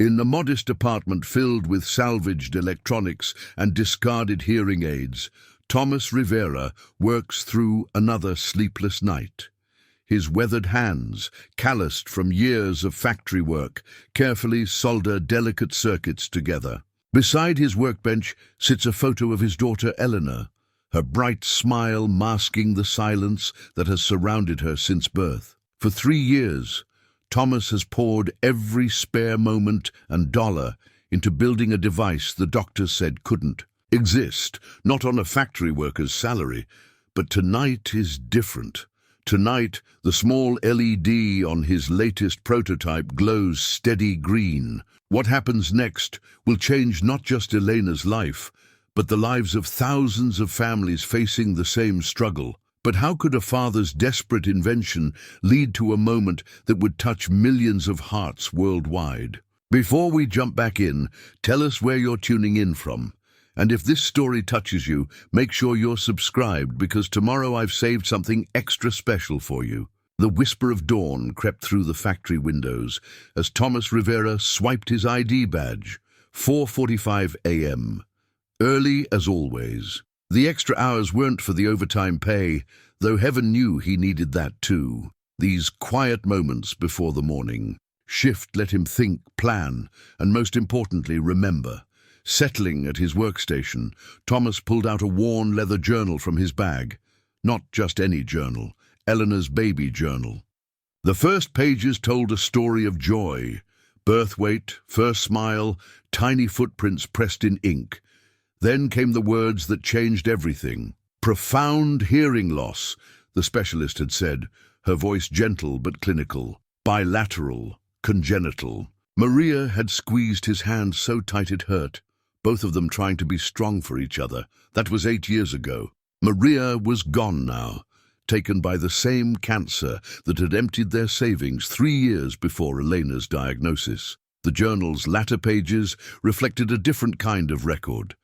In the modest apartment filled with salvaged electronics and discarded hearing aids, Thomas Rivera works through another sleepless night. His weathered hands, calloused from years of factory work, carefully solder delicate circuits together. Beside his workbench sits a photo of his daughter Elena, her bright smile masking the silence that has surrounded her since birth. For 3 years, Thomas has poured every spare moment and dollar into building a device the doctors said couldn't exist, not on a factory worker's salary. But tonight is different. Tonight, the small LED on his latest prototype glows steady green. What happens next will change not just Elena's life, but the lives of thousands of families facing the same struggle. But how could a father's desperate invention lead to a moment that would touch millions of hearts worldwide? Before we jump back in, tell us where you're tuning in from. And if this story touches you, make sure you're subscribed, because tomorrow I've saved something extra special for you. The whisper of dawn crept through the factory windows as Thomas Rivera swiped his ID badge. 4:45 a.m. Early as always. The extra hours weren't for the overtime pay, though heaven knew he needed that too. These quiet moments before the morning shift let him think, plan, and most importantly, remember. Settling at his workstation, Thomas pulled out a worn leather journal from his bag. Not just any journal, Elena's baby journal. The first pages told a story of joy. Birth weight, first smile, tiny footprints pressed in ink. Then came the words that changed everything. Profound hearing loss, the specialist had said, her voice gentle but clinical. Bilateral, congenital. Maria had squeezed his hand so tight it hurt, both of them trying to be strong for each other. That was 8 years ago. Maria was gone now, taken by the same cancer that had emptied their savings 3 years before Elena's diagnosis. The journal's latter pages reflected a different kind of record.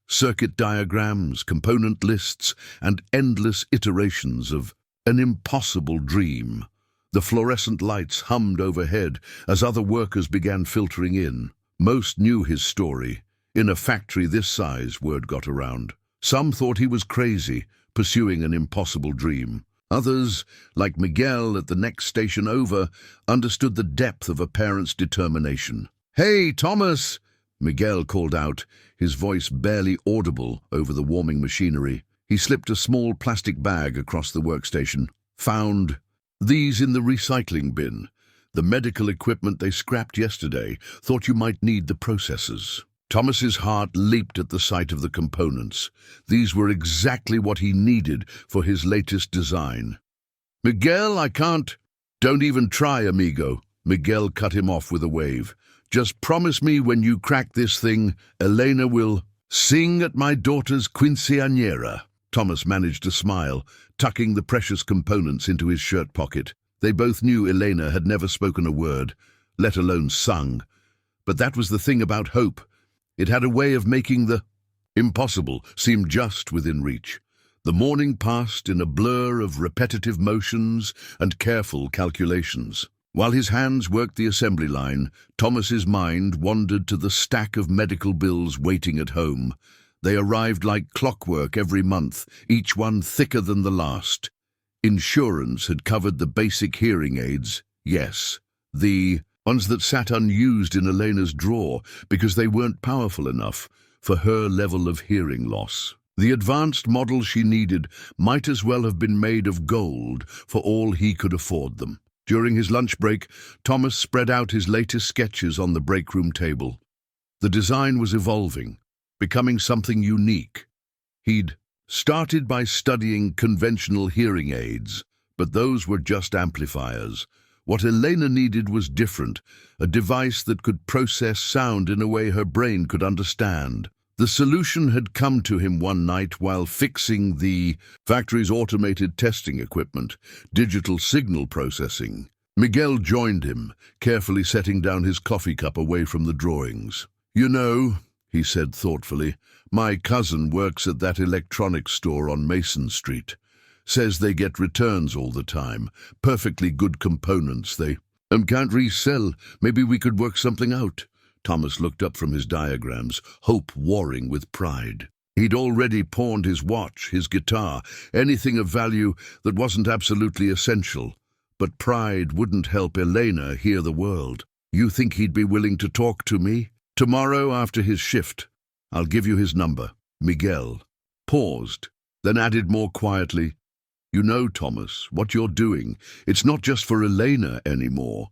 Circuit diagrams, component lists, and endless iterations of an impossible dream. The fluorescent lights hummed overhead as other workers began filtering in. Most knew his story. In a factory this size, word got around. Some thought he was crazy, pursuing an impossible dream. Others, like Miguel at the next station over, understood the depth of a parent's determination. "Hey, Thomas!" Miguel called out, his voice barely audible over the warming machinery. He slipped a small plastic bag across the workstation. "Found these in the recycling bin. The medical equipment they scrapped yesterday. Thought you might need the processors." Thomas's heart leaped at the sight of the components. These were exactly what he needed for his latest design. "Miguel, I can't." "Don't even try, amigo." Miguel cut him off with a wave. "Just promise me when you crack this thing, Elena will sing at my daughter's quinceañera." Thomas managed to smile, tucking the precious components into his shirt pocket. They both knew Elena had never spoken a word, let alone sung. But that was the thing about hope. It had a way of making the impossible seem just within reach. The morning passed in a blur of repetitive motions and careful calculations. While his hands worked the assembly line, Thomas's mind wandered to the stack of medical bills waiting at home. They arrived like clockwork every month, each one thicker than the last. Insurance had covered the basic hearing aids, yes. The ones that sat unused in Elena's drawer because they weren't powerful enough for her level of hearing loss. The advanced models she needed might as well have been made of gold for all he could afford them. During his lunch break, Thomas spread out his latest sketches on the break room table. The design was evolving, becoming something unique. He'd started by studying conventional hearing aids, but those were just amplifiers. What Elena needed was different, a device that could process sound in a way her brain could understand. The solution had come to him one night while fixing the factory's automated testing equipment, digital signal processing. Miguel joined him, carefully setting down his coffee cup away from the drawings. "You know," he said thoughtfully, "my cousin works at that electronics store on Mason Street. Says they get returns all the time. Perfectly good components they can't resell. Maybe we could work something out." Thomas looked up from his diagrams, hope warring with pride. He'd already pawned his watch, his guitar, anything of value that wasn't absolutely essential. But pride wouldn't help Elena hear the world. "You think he'd be willing to talk to me? Tomorrow after his shift. I'll give you his number." Miguel paused, then added more quietly, "You know, Thomas, what you're doing, it's not just for Elena anymore.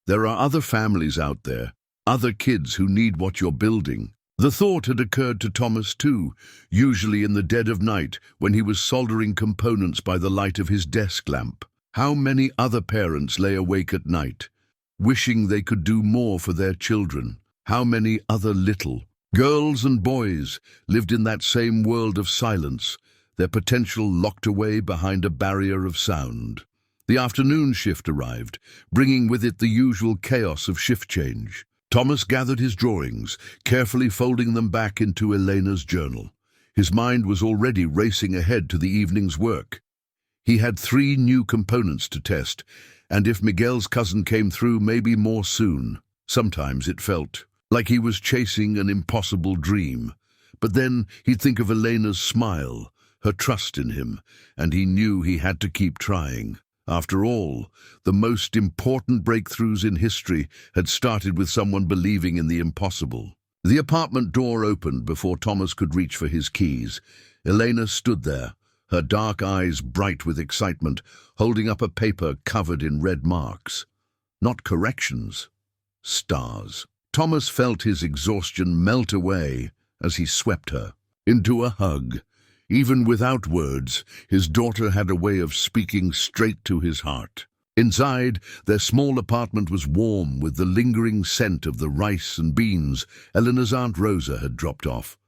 There are other families out there, other kids who need what you're building." The thought had occurred to Thomas too, usually in the dead of night when he was soldering components by the light of his desk lamp. How many other parents lay awake at night, wishing they could do more for their children? How many other little girls and boys lived in that same world of silence, their potential locked away behind a barrier of sound? The afternoon shift arrived, bringing with it the usual chaos of shift change. Thomas gathered his drawings, carefully folding them back into Elena's journal. His mind was already racing ahead to the evening's work. He had 3 new components to test, and if Miguel's cousin came through, maybe more soon. Sometimes it felt like he was chasing an impossible dream. But then he'd think of Elena's smile, her trust in him, and he knew he had to keep trying. After all, the most important breakthroughs in history had started with someone believing in the impossible. The apartment door opened before Thomas could reach for his keys. Elena stood there, her dark eyes bright with excitement, holding up a paper covered in red marks. Not corrections, stars. Thomas felt his exhaustion melt away as he swept her into a hug. Even without words, his daughter had a way of speaking straight to his heart. Inside, their small apartment was warm with the lingering scent of the rice and beans Elena's Aunt Rosa had dropped off.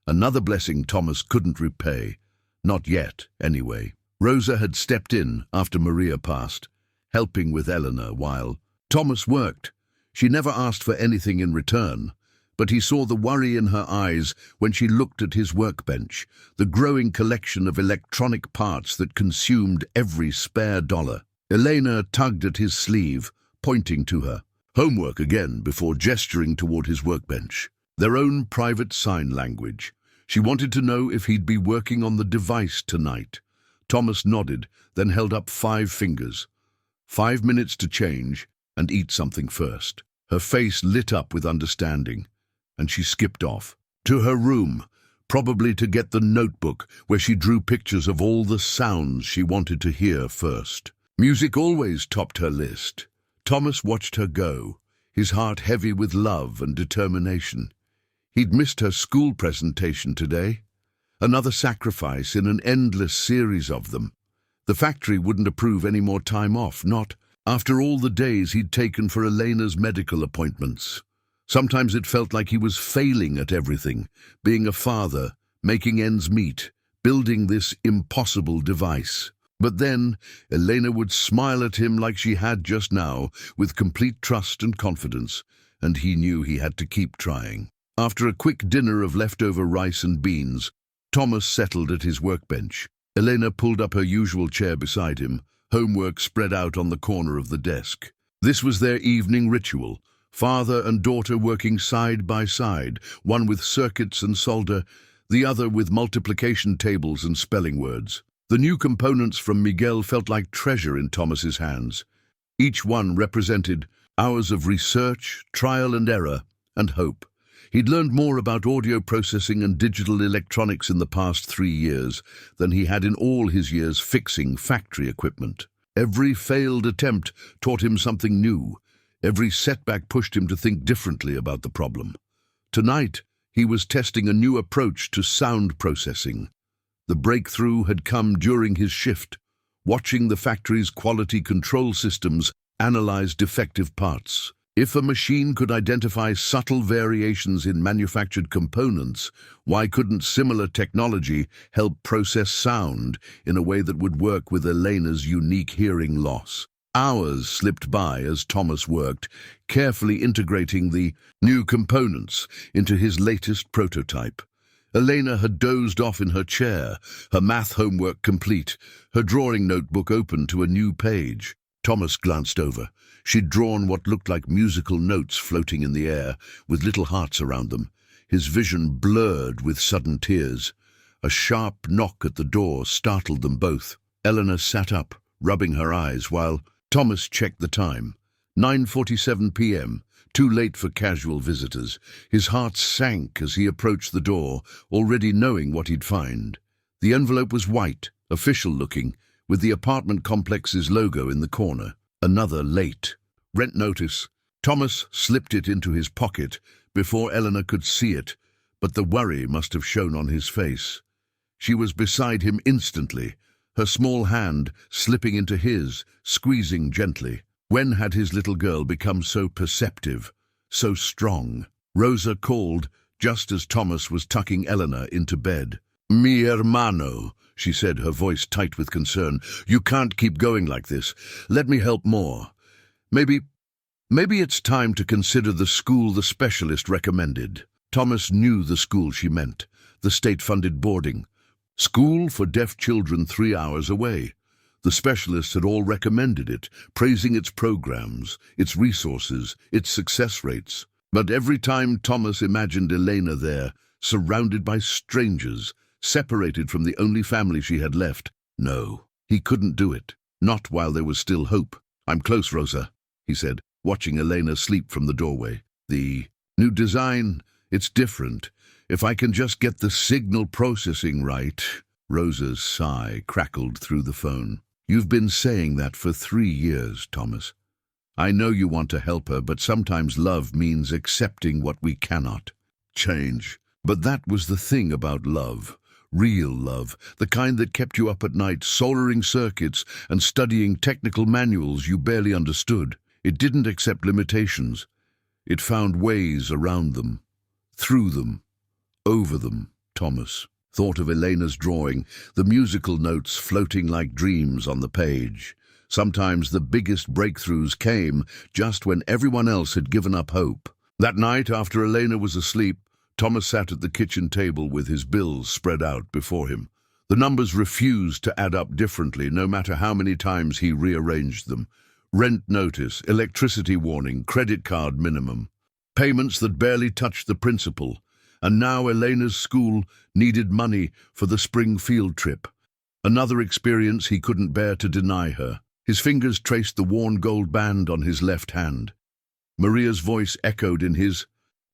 Another blessing Thomas couldn't repay. Not yet, anyway. Rosa had stepped in after Maria passed, helping with Elena while Thomas worked. She never asked for anything in return, but he saw the worry in her eyes when she looked at his workbench, the growing collection of electronic parts that consumed every spare dollar. Elena tugged at his sleeve, pointing to her. Homework again before gesturing toward his workbench. Their own private sign language. She wanted to know if he'd be working on the device tonight. Thomas nodded, then held up 5 fingers. 5 minutes to change and eat something first. Her face lit up with understanding, and she skipped off to her room, probably to get the notebook where she drew pictures of all the sounds she wanted to hear first. Music always topped her list. Thomas watched her go, his heart heavy with love and determination. He'd missed her school presentation today. Another sacrifice in an endless series of them. The factory wouldn't approve any more time off, not after all the days he'd taken for Elena's medical appointments. Sometimes it felt like he was failing at everything, being a father, making ends meet, building this impossible device. But then Elena would smile at him like she had just now, with complete trust and confidence, and he knew he had to keep trying. After a quick dinner of leftover rice and beans, Thomas settled at his workbench. Elena pulled up her usual chair beside him, homework spread out on the corner of the desk. This was their evening ritual. Father and daughter working side by side, one with circuits and solder, the other with multiplication tables and spelling words. The new components from Miguel felt like treasure in Thomas's hands. Each one represented hours of research, trial and error, and hope. He'd learned more about audio processing and digital electronics in the past 3 years than he had in all his years fixing factory equipment. Every failed attempt taught him something new. Every setback pushed him to think differently about the problem. Tonight, he was testing a new approach to sound processing. The breakthrough had come during his shift, watching the factory's quality control systems analyze defective parts. If a machine could identify subtle variations in manufactured components, why couldn't similar technology help process sound in a way that would work with Elena's unique hearing loss? Hours slipped by as Thomas worked, carefully integrating the new components into his latest prototype. Elena had dozed off in her chair, her math homework complete, her drawing notebook open to a new page. Thomas glanced over. She'd drawn what looked like musical notes floating in the air, with little hearts around them. His vision blurred with sudden tears. A sharp knock at the door startled them both. Elena sat up, rubbing her eyes, while Thomas checked the time. 9:47 p.m., too late for casual visitors. His heart sank as he approached the door, already knowing what he'd find. The envelope was white, official-looking, with the apartment complex's logo in the corner. Another late. Rent notice. Thomas slipped it into his pocket before Elena could see it, but the worry must have shown on his face. She was beside him instantly, her small hand slipping into his, squeezing gently. When had his little girl become so perceptive, so strong? Rosa called just as Thomas was tucking Elena into bed. "Mi hermano," she said, her voice tight with concern. "You can't keep going like this. Let me help more. Maybe it's time to consider the school the specialist recommended." Thomas knew the school she meant, the state-funded boarding. School for deaf children 3 hours away. The specialists had all recommended it, praising its programs, its resources, its success rates. But every time Thomas imagined Elena there, surrounded by strangers, separated from the only family she had left, no, he couldn't do it. Not while there was still hope. "I'm close, Rosa," he said, watching Elena sleep from the doorway. "The new design, it's different. If I can just get the signal processing right." Rosa's sigh crackled through the phone. "You've been saying that for 3 years, Thomas. I know you want to help her, but sometimes love means accepting what we cannot change." But that was the thing about love. Real love, the kind that kept you up at night, soldering circuits and studying technical manuals you barely understood. It didn't accept limitations. It found ways around them, through them, over them. Thomas thought of Elena's drawing, the musical notes floating like dreams on the page. Sometimes the biggest breakthroughs came just when everyone else had given up hope. That night, after Elena was asleep, Thomas sat at the kitchen table with his bills spread out before him. The numbers refused to add up differently, no matter how many times he rearranged them. Rent notice, electricity warning, credit card minimum. Payments that barely touched the principal. And now Elena's school needed money for the spring field trip. Another experience he couldn't bear to deny her. His fingers traced the worn gold band on his left hand. Maria's voice echoed in his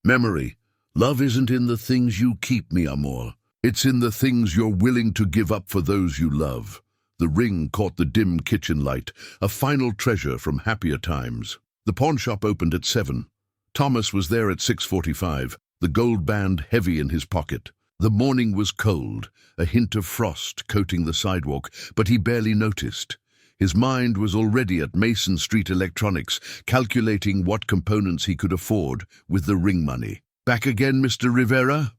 memory. "Love isn't in the things you keep, mi amor. It's in the things you're willing to give up for those you love." The ring caught the dim kitchen light, a final treasure from happier times. The pawn shop opened at 7. Thomas was there at 6:45, the gold band heavy in his pocket. The morning was cold, a hint of frost coating the sidewalk, but he barely noticed. His mind was already at Mason Street Electronics, calculating what components he could afford with the ring money. "Back again, Mr. Rivera?"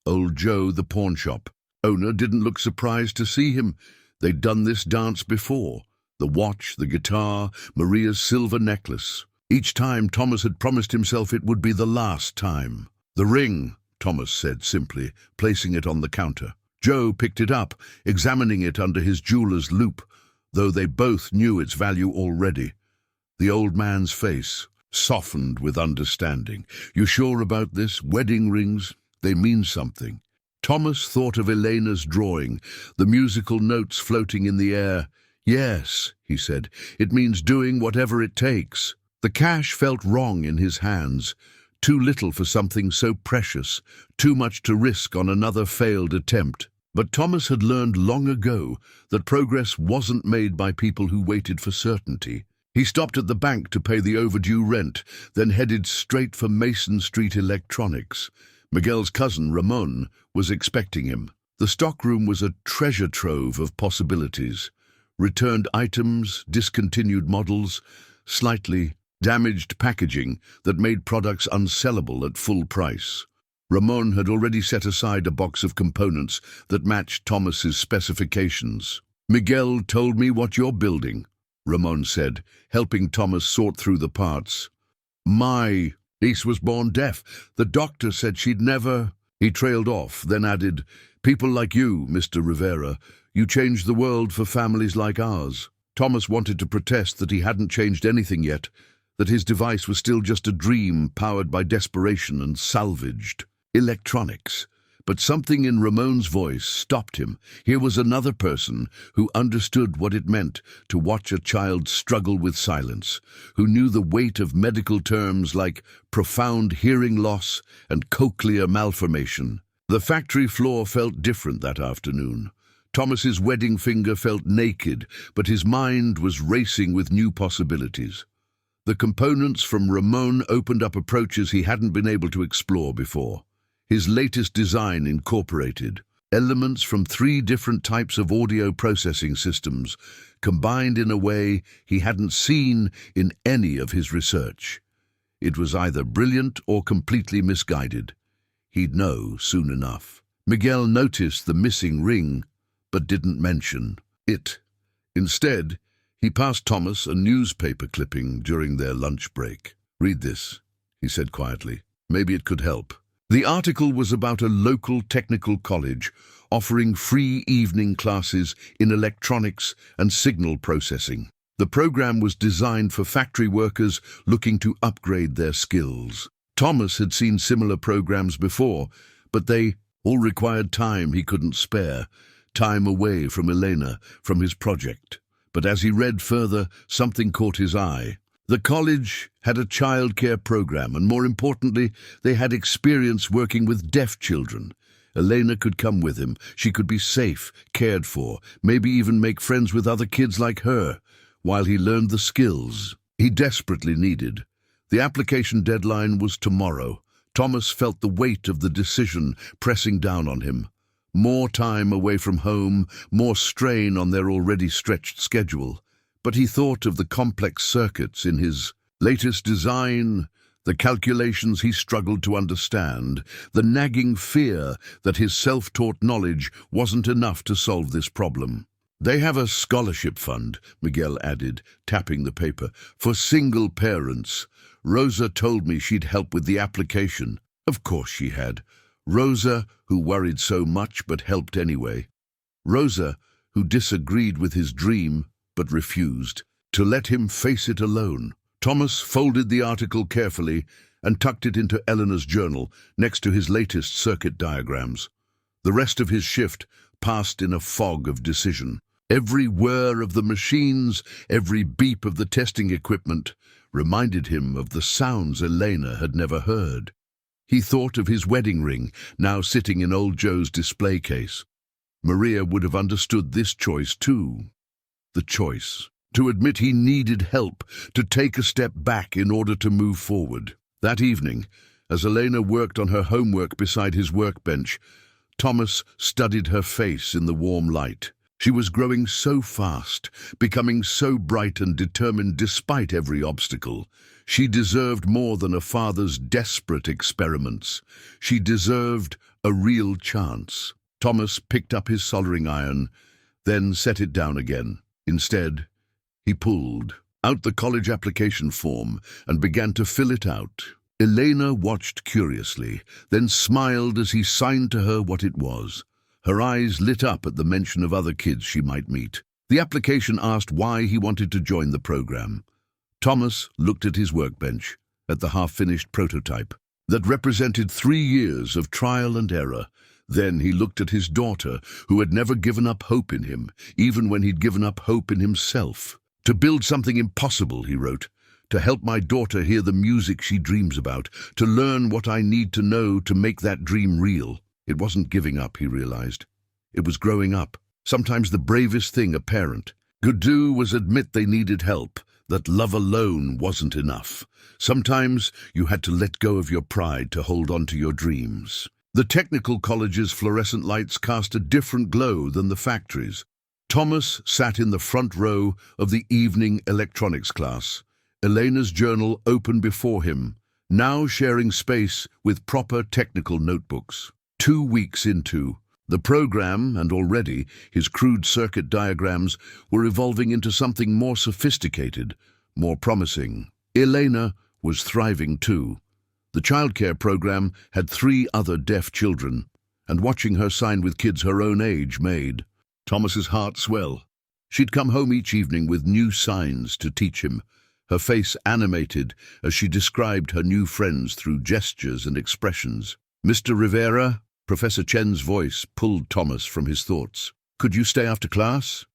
Old Joe, the pawn shop owner, didn't look surprised to see him. They'd done this dance before. The watch, the guitar, Maria's silver necklace. Each time Thomas had promised himself it would be the last time. "The ring," Thomas said simply, placing it on the counter. Joe picked it up, examining it under his jeweler's loupe, though they both knew its value already. The old man's face softened with understanding. "You sure about this? Wedding rings? They mean something." Thomas thought of Elena's drawing, the musical notes floating in the air. "Yes," he said, "it means doing whatever it takes." The cash felt wrong in his hands. Too little for something so precious, too much to risk on another failed attempt. But Thomas had learned long ago that progress wasn't made by people who waited for certainty. He stopped at the bank to pay the overdue rent, then headed straight for Mason Street Electronics. Miguel's cousin, Ramon, was expecting him. The stockroom was a treasure trove of possibilities. Returned items, discontinued models, slightly damaged packaging that made products unsellable at full price. Ramon had already set aside a box of components that matched Thomas's specifications. "Miguel told me what you're building," Ramon said, helping Thomas sort through the parts. "My niece was born deaf. The doctor said she'd never—" He trailed off, then added, "People like you, Mr. Rivera, you change the world for families like ours." Thomas wanted to protest that he hadn't changed anything yet, that his device was still just a dream powered by desperation and salvaged electronics. But something in Ramons' voice stopped him. Here was another person who understood what it meant to watch a child struggle with silence, who knew the weight of medical terms like profound hearing loss and cochlear malformation. The factory floor felt different that afternoon. Thomas's wedding finger felt naked, but his mind was racing with new possibilities. The components from Ramon opened up approaches he hadn't been able to explore before. His latest design incorporated elements from 3 different types of audio processing systems, combined in a way he hadn't seen in any of his research. It was either brilliant or completely misguided. He'd know soon enough. Miguel noticed the missing ring, but didn't mention it. Instead, he passed Thomas a newspaper clipping during their lunch break. "Read this," he said quietly. "Maybe it could help." The article was about a local technical college offering free evening classes in electronics and signal processing. The program was designed for factory workers looking to upgrade their skills. Thomas had seen similar programs before, but they all required time he couldn't spare, time away from Elena, from his project. But as he read further, something caught his eye. The college had a childcare program, and more importantly, they had experience working with deaf children. Elena could come with him. She could be safe, cared for, maybe even make friends with other kids like her, while he learned the skills he desperately needed. The application deadline was tomorrow. Thomas felt the weight of the decision pressing down on him. More time away from home, more strain on their already stretched schedule. But he thought of the complex circuits in his latest design, the calculations he struggled to understand, the nagging fear that his self-taught knowledge wasn't enough to solve this problem. "They have a scholarship fund," Miguel added, tapping the paper, "for single parents. Rosa told me she'd help with the application." Of course she had. Rosa, who worried so much but helped anyway. Rosa, who disagreed with his dream but refused to let him face it alone. Thomas folded the article carefully and tucked it into Elena's journal next to his latest circuit diagrams. The rest of his shift passed in a fog of decision. Every whir of the machines, every beep of the testing equipment reminded him of the sounds Elena had never heard. He thought of his wedding ring, now sitting in old Joe's display case. Maria would have understood this choice too. The choice to admit he needed help, to take a step back in order to move forward. That evening, as Elena worked on her homework beside his workbench, Thomas studied her face in the warm light. She was growing so fast, becoming so bright and determined despite every obstacle. She deserved more than a father's desperate experiments. She deserved a real chance. Thomas picked up his soldering iron, then set it down again. Instead, he pulled out the college application form and began to fill it out. Elena watched curiously, then smiled as he signed to her what it was. Her eyes lit up at the mention of other kids she might meet. The application asked why he wanted to join the program. Thomas looked at his workbench, at the half-finished prototype that represented 3 years of trial and error. Then he looked at his daughter, who had never given up hope in him, even when he'd given up hope in himself. "To build something impossible," he wrote, "to help my daughter hear the music she dreams about, to learn what I need to know to make that dream real." It wasn't giving up, he realized. It was growing up. Sometimes the bravest thing a parent could do was admit they needed help, that love alone wasn't enough. Sometimes you had to let go of your pride to hold on to your dreams. The technical college's fluorescent lights cast a different glow than the factory's. Thomas sat in the front row of the evening electronics class, Elena's journal open before him, now sharing space with proper technical notebooks. 2 weeks into the program, and already his crude circuit diagrams were evolving into something more sophisticated, more promising. Elena was thriving too. The childcare program had 3 other deaf children, and watching her sign with kids her own age made Thomas's heart swell. She'd come home each evening with new signs to teach him, her face animated as she described her new friends through gestures and expressions. "Mr. Rivera," Professor Chen's voice pulled Thomas from his thoughts. "Could you stay after class?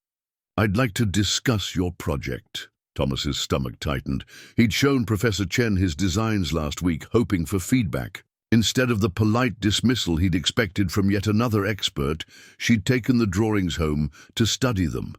I'd like to discuss your project." Thomas's stomach tightened. He'd shown Professor Chen his designs last week, hoping for feedback. Instead of the polite dismissal he'd expected from yet another expert, she'd taken the drawings home to study them.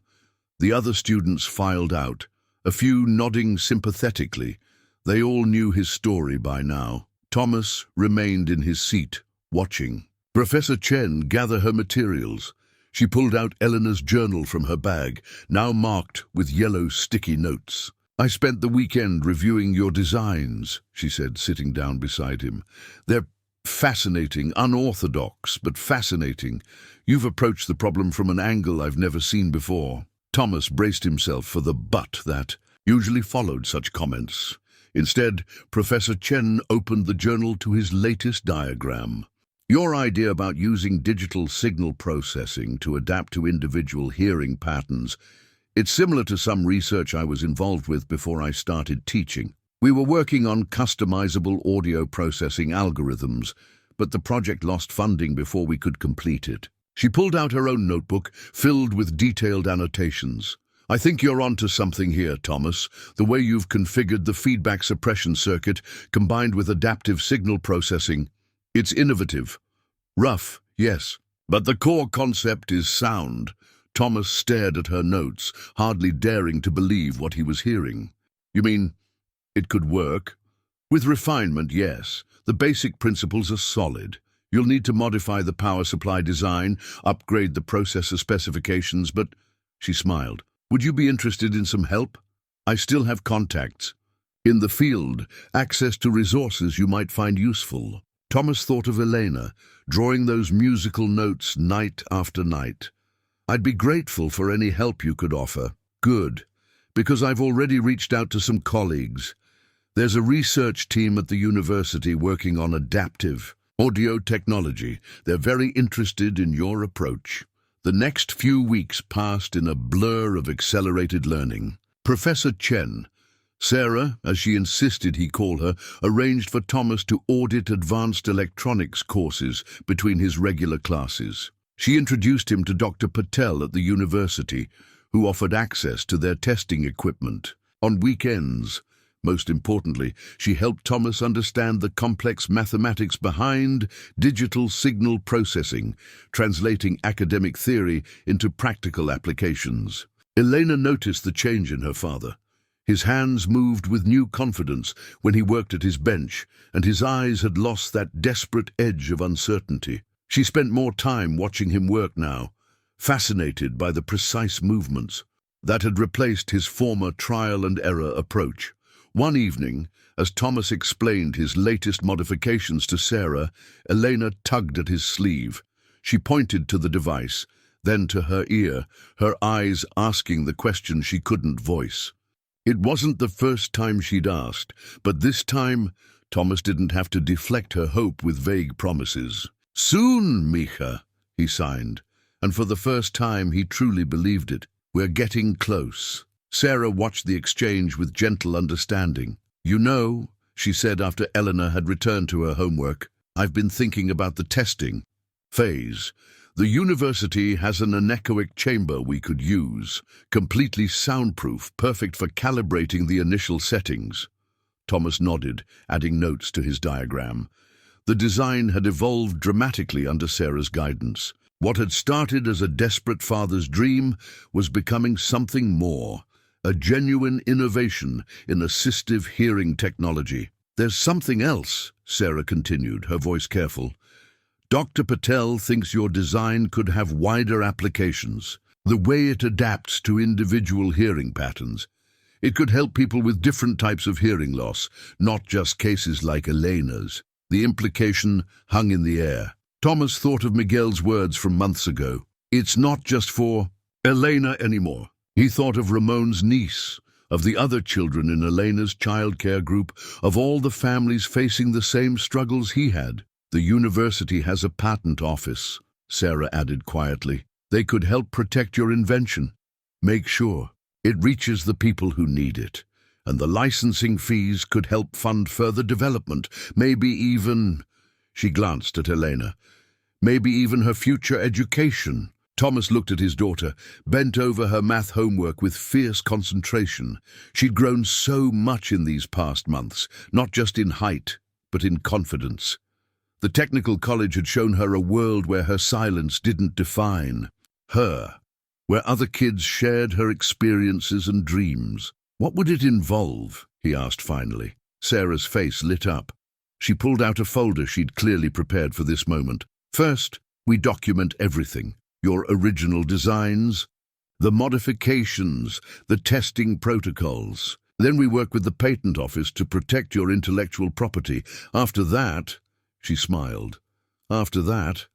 The other students filed out, a few nodding sympathetically. They all knew his story by now. Thomas remained in his seat, watching. Professor Chen gathered her materials. She pulled out Elena's journal from her bag, now marked with yellow sticky notes. "I spent the weekend reviewing your designs," she said, sitting down beside him. "They're fascinating, unorthodox, but fascinating. You've approached the problem from an angle I've never seen before." Thomas braced himself for the "but" that usually followed such comments. Instead, Professor Chen opened the journal to his latest diagram. "Your idea about using digital signal processing to adapt to individual hearing patterns, it's similar to some research I was involved with before I started teaching. We were working on customizable audio processing algorithms, but the project lost funding before we could complete it." She pulled out her own notebook, filled with detailed annotations. "I think you're onto something here, Thomas. The way you've configured the feedback suppression circuit, combined with adaptive signal processing, it's innovative. Rough, yes, but the core concept is sound." Thomas stared at her notes, hardly daring to believe what he was hearing. "You mean it could work?" "With refinement, yes. The basic principles are solid. You'll need to modify the power supply design, upgrade the processor specifications, but—" She smiled. "Would you be interested in some help? I still have contacts in the field, access to resources you might find useful." Thomas thought of Elena, drawing those musical notes night after night. "I'd be grateful for any help you could offer." "Good, because I've already reached out to some colleagues. There's a research team at the university working on adaptive audio technology. They're very interested in your approach." The next few weeks passed in a blur of accelerated learning. Professor Chen, Sarah, as she insisted he call her, arranged for Thomas to audit advanced electronics courses between his regular classes. She introduced him to Dr. Patel at the university, who offered access to their testing equipment. On weekends, most importantly, she helped Thomas understand the complex mathematics behind digital signal processing, translating academic theory into practical applications. Elena noticed the change in her father. His hands moved with new confidence when he worked at his bench, and his eyes had lost that desperate edge of uncertainty. She spent more time watching him work now, fascinated by the precise movements that had replaced his former trial-and-error approach. One evening, as Thomas explained his latest modifications to Sarah, Elena tugged at his sleeve. She pointed to the device, then to her ear, her eyes asking the question she couldn't voice. It wasn't the first time she'd asked, but this time Thomas didn't have to deflect her hope with vague promises. "Soon, Mija," he signed, and for the first time he truly believed it. "We're getting close." Sarah watched the exchange with gentle understanding. "You know," she said after Elena had returned to her homework, "I've been thinking about the testing phase. The university has an anechoic chamber we could use, completely soundproof, perfect for calibrating the initial settings." Thomas nodded, adding notes to his diagram. The design had evolved dramatically under Sarah's guidance. What had started as a desperate father's dream was becoming something more, a genuine innovation in assistive hearing technology. "There's something else," Sarah continued, her voice careful. "Dr. Patel thinks your design could have wider applications. The way it adapts to individual hearing patterns. It could help people with different types of hearing loss, not just cases like Elena's." The implication hung in the air. Thomas thought of Miguel's words from months ago. It's not just for Elena anymore. He thought of Ramons' niece, of the other children in Elena's childcare group, of all the families facing the same struggles he had. "The university has a patent office," Sarah added quietly. "They could help protect your invention." Make sure it reaches the people who need it. And the licensing fees could help fund further development, maybe even, she glanced at Elena, maybe even her future education. Thomas looked at his daughter, bent over her math homework with fierce concentration. She'd grown so much in these past months, not just in height, but in confidence. The technical college had shown her a world where her silence didn't define her, where other kids shared her experiences and dreams. What would it involve? He asked finally. Sarah's face lit up. She pulled out a folder she'd clearly prepared for this moment. First, we document everything. Your original designs, the modifications, the testing protocols. Then we work with the patent office to protect your intellectual property. After that, she smiled. After that,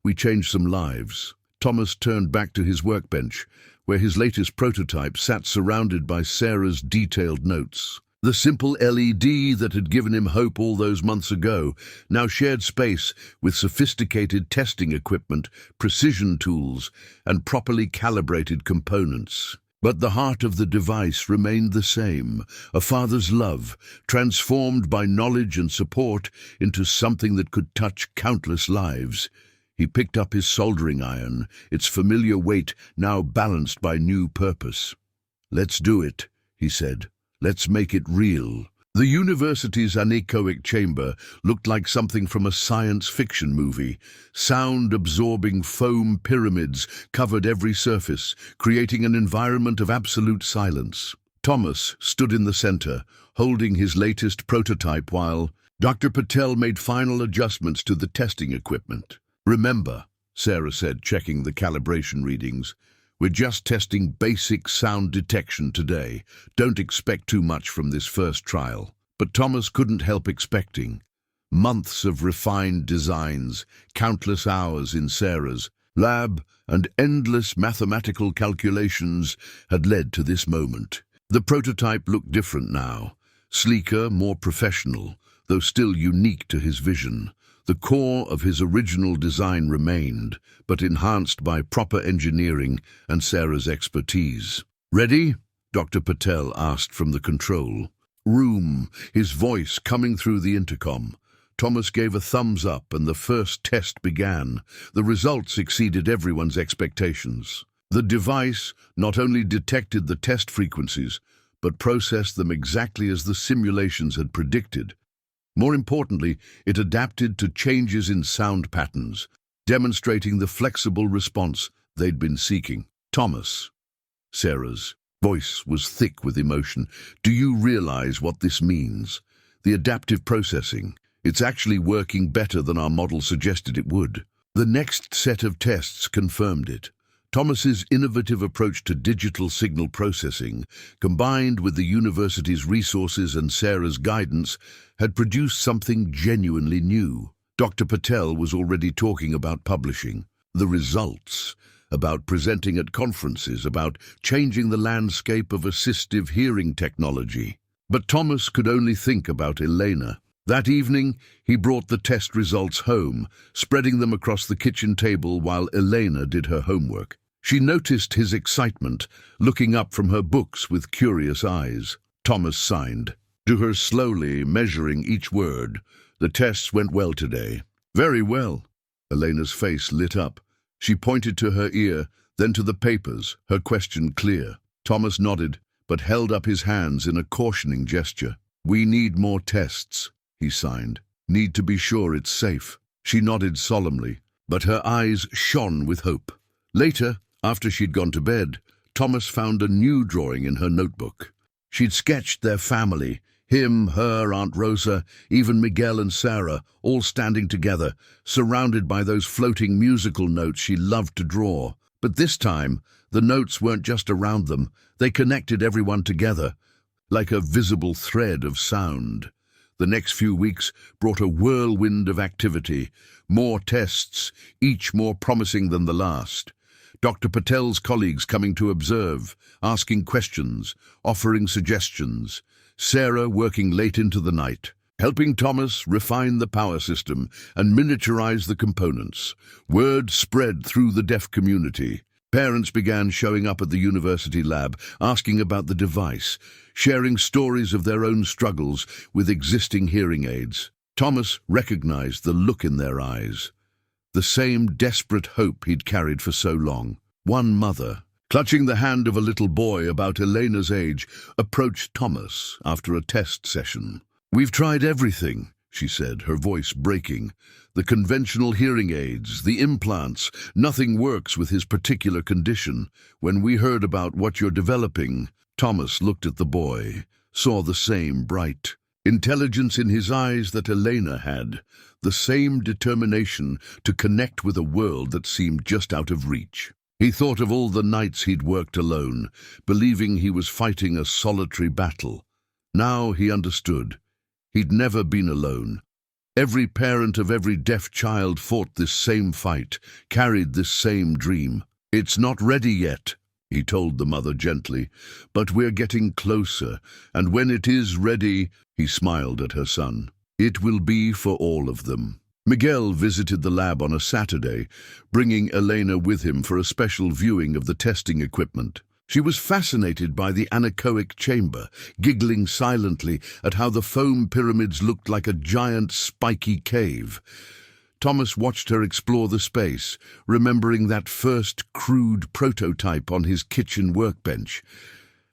we change some lives. Thomas turned back to his workbench, where his latest prototype sat surrounded by Sarah's detailed notes. The simple LED that had given him hope all those months ago now shared space with sophisticated testing equipment, precision tools, and properly calibrated components. But the heart of the device remained the same, a father's love, transformed by knowledge and support into something that could touch countless lives. He picked up his soldering iron, its familiar weight now balanced by new purpose. "Let's do it," he said. "Let's make it real." The university's anechoic chamber looked like something from a science fiction movie. Sound-absorbing foam pyramids covered every surface, creating an environment of absolute silence. Thomas stood in the center, holding his latest prototype while Dr. Patel made final adjustments to the testing equipment. "Remember," Sarah said, checking the calibration readings, "we're just testing basic sound detection today. Don't expect too much from this first trial." But Thomas couldn't help expecting. Months of refined designs, countless hours in Sarah's lab, and endless mathematical calculations had led to this moment. The prototype looked different now, sleeker, more professional, though still unique to his vision. The core of his original design remained, but enhanced by proper engineering and Sarah's expertise. "Ready?" Dr. Patel asked from the control room, his voice coming through the intercom. Thomas gave a thumbs up and the first test began. The results exceeded everyone's expectations. The device not only detected the test frequencies, but processed them exactly as the simulations had predicted. More importantly, it adapted to changes in sound patterns, demonstrating the flexible response they'd been seeking. "Thomas," Sarah's voice was thick with emotion, "do you realize what this means? The adaptive processing, it's actually working better than our model suggested it would." The next set of tests confirmed it. Thomas's innovative approach to digital signal processing, combined with the university's resources and Sarah's guidance, had produced something genuinely new. Dr. Patel was already talking about publishing. The results, about presenting at conferences, about changing the landscape of assistive hearing technology. But Thomas could only think about Elena. That evening, he brought the test results home, spreading them across the kitchen table while Elena did her homework. She noticed his excitement, looking up from her books with curious eyes. Thomas signed to her slowly, measuring each word. "The tests went well today." "Very well." Elena's face lit up. She pointed to her ear, then to the papers, her question clear. Thomas nodded, but held up his hands in a cautioning gesture. "We need more tests," he signed. "Need to be sure it's safe." She nodded solemnly, but her eyes shone with hope. Later, after she'd gone to bed, Thomas found a new drawing in her notebook. She'd sketched their family, him, her, Aunt Rosa, even Miguel and Sarah, all standing together, surrounded by those floating musical notes she loved to draw. But this time, the notes weren't just around them, they connected everyone together, like a visible thread of sound. The next few weeks brought a whirlwind of activity, more tests, each more promising than the last. Dr. Patel's colleagues coming to observe, asking questions, offering suggestions. Sarah working late into the night, helping Thomas refine the power system and miniaturize the components. Word spread through the deaf community. Parents began showing up at the university lab, asking about the device, sharing stories of their own struggles with existing hearing aids. Thomas recognized the look in their eyes, the same desperate hope he'd carried for so long. One mother, clutching the hand of a little boy about Elena's age, approached Thomas after a test session. "We've tried everything," she said, her voice breaking. "The conventional hearing aids, the implants, nothing works with his particular condition. When we heard about what you're developing," Thomas looked at the boy, saw the same bright intelligence in his eyes that Elena had, the same determination to connect with a world that seemed just out of reach. He thought of all the nights he'd worked alone, believing he was fighting a solitary battle. Now he understood. He'd never been alone. Every parent of every deaf child fought this same fight, carried this same dream. "It's not ready yet," he told the mother gently, "but we're getting closer, and when it is ready," he smiled at her son, "it will be for all of them." Miguel visited the lab on a Saturday, bringing Elena with him for a special viewing of the testing equipment. She was fascinated by the anechoic chamber, giggling silently at how the foam pyramids looked like a giant spiky cave. Thomas watched her explore the space, remembering that first crude prototype on his kitchen workbench.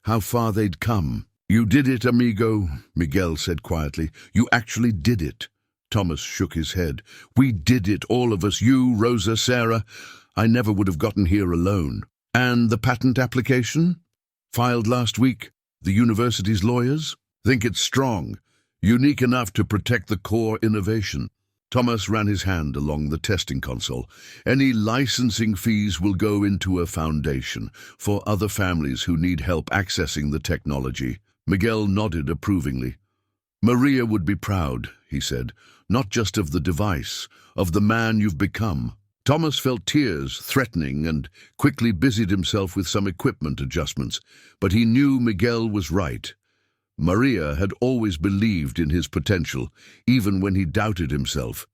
How far they'd come. "You did it, amigo," Miguel said quietly. "You actually did it." Thomas shook his head. "We did it, all of us, you, Rosa, Sarah. I never would have gotten here alone." "And the patent application? Filed last week? The university's lawyers? Think it's strong, unique enough to protect the core innovation." Thomas ran his hand along the testing console. "Any licensing fees will go into a foundation for other families who need help accessing the technology." Miguel nodded approvingly. "Maria would be proud," he said, "not just of the device, of the man you've become." Thomas felt tears threatening and quickly busied himself with some equipment adjustments, but he knew Miguel was right. Maria had always believed in his potential, even when he doubted himself.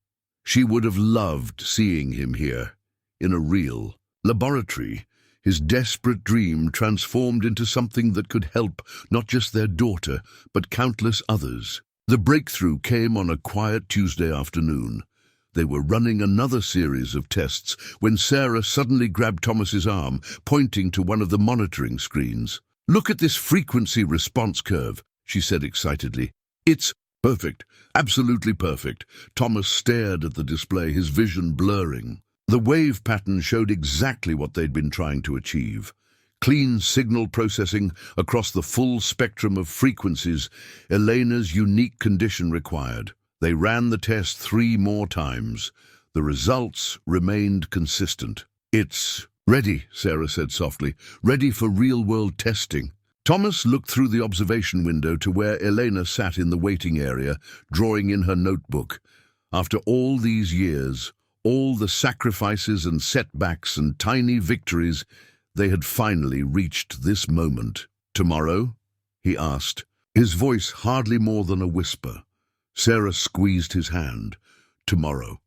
She would have loved seeing him here, in a real laboratory, his desperate dream transformed into something that could help not just their daughter, but countless others. The breakthrough came on a quiet Tuesday afternoon. They were running another series of tests when Sarah suddenly grabbed Thomas's arm, pointing to one of the monitoring screens. "Look at this frequency response curve," she said excitedly. "It's perfect, absolutely perfect." Thomas stared at the display, his vision blurring. The wave pattern showed exactly what they'd been trying to achieve. Clean signal processing across the full spectrum of frequencies Elena's unique condition required. They ran the test 3 more times. The results remained consistent. "It's ready," Sarah said softly, "ready for real-world testing." Thomas looked through the observation window to where Elena sat in the waiting area, drawing in her notebook. After all these years, all the sacrifices and setbacks and tiny victories, they had finally reached this moment. "Tomorrow?" he asked, his voice hardly more than a whisper. Sarah squeezed his hand. "Tomorrow,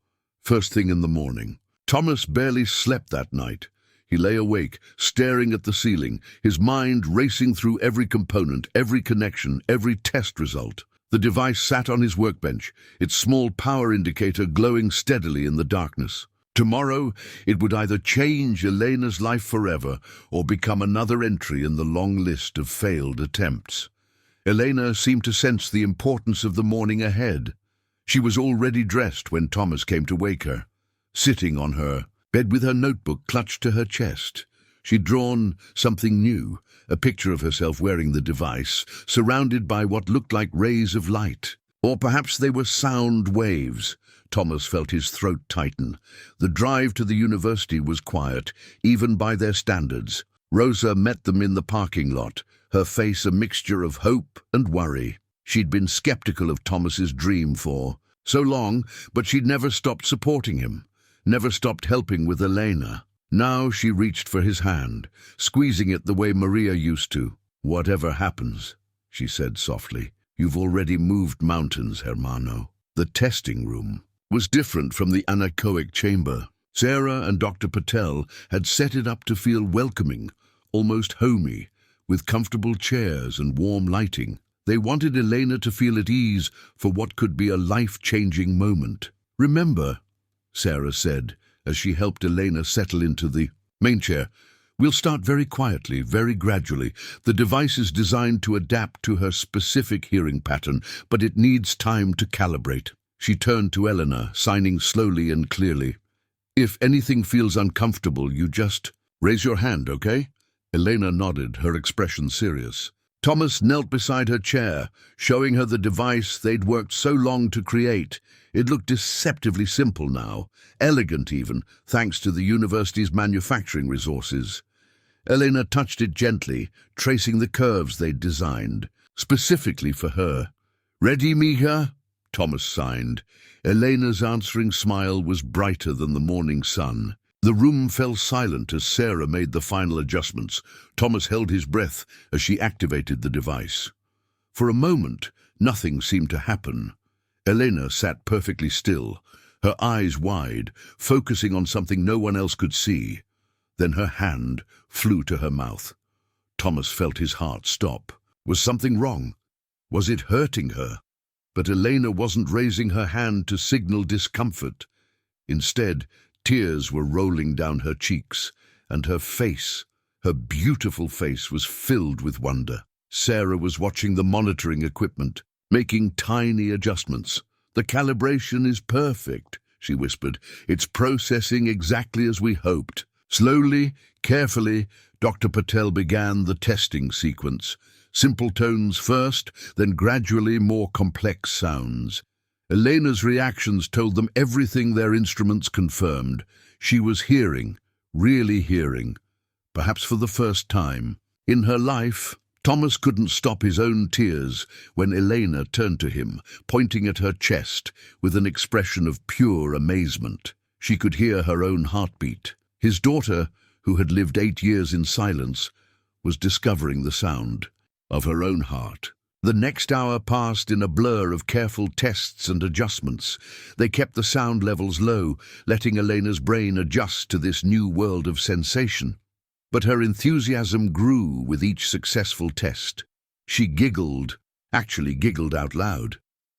first thing in the morning." Thomas barely slept that night. He lay awake, staring at the ceiling, his mind racing through every component, every connection, every test result. The device sat on his workbench, its small power indicator glowing steadily in the darkness. Tomorrow, it would either change Elena's life forever or become another entry in the long list of failed attempts. Elena seemed to sense the importance of the morning ahead. She was already dressed when Thomas came to wake her, sitting on her bed with her notebook clutched to her chest. She'd drawn something new, a picture of herself wearing the device, surrounded by what looked like rays of light. Or perhaps they were sound waves. Thomas felt his throat tighten. The drive to the university was quiet, even by their standards. Rosa met them in the parking lot, her face a mixture of hope and worry. She'd been skeptical of Thomas's dream for so long, but she'd never stopped supporting him, never stopped helping with Elena. Now she reached for his hand, squeezing it the way Maria used to. "Whatever happens," she said softly, "you've already moved mountains, hermano." The testing room was different from the anechoic chamber. Sarah and Dr. Patel had set it up to feel welcoming, almost homey, with comfortable chairs and warm lighting. They wanted Elena to feel at ease for what could be a life-changing moment. "Remember," Sarah said, as she helped Elena settle into the main chair, "we'll start very quietly, very gradually. The device is designed to adapt to her specific hearing pattern, but it needs time to calibrate." She turned to Elena, signing slowly and clearly. "If anything feels uncomfortable, you just raise your hand, okay?" Elena nodded, her expression serious. Thomas knelt beside her chair, showing her the device they'd worked so long to create. It looked deceptively simple now, elegant even, thanks to the university's manufacturing resources. Elena touched it gently, tracing the curves they'd designed, specifically for her. "Ready, Mija?" Thomas signed. Elena's answering smile was brighter than the morning sun. The room fell silent as Sarah made the final adjustments. Thomas held his breath as she activated the device. For a moment, nothing seemed to happen. Elena sat perfectly still, her eyes wide, focusing on something no one else could see. Then her hand flew to her mouth. Thomas felt his heart stop. Was something wrong? Was it hurting her? But Elena wasn't raising her hand to signal discomfort. Instead, tears were rolling down her cheeks, and her face, her beautiful face, was filled with wonder. Sarah was watching the monitoring equipment, making tiny adjustments. "The calibration is perfect," she whispered. "It's processing exactly as we hoped." Slowly, carefully, Dr. Patel began the testing sequence. Simple tones first, then gradually more complex sounds. Elena's reactions told them everything their instruments confirmed. She was hearing, really hearing, perhaps for the first time. In her life, Thomas couldn't stop his own tears when Elena turned to him, pointing at her chest with an expression of pure amazement. She could hear her own heartbeat. His daughter, who had lived 8 years in silence, was discovering the sound of her own heart. The next hour passed in a blur of careful tests and adjustments. They kept the sound levels low, letting Elena's brain adjust to this new world of sensation. But her enthusiasm grew with each successful test. She giggled, actually giggled out loud,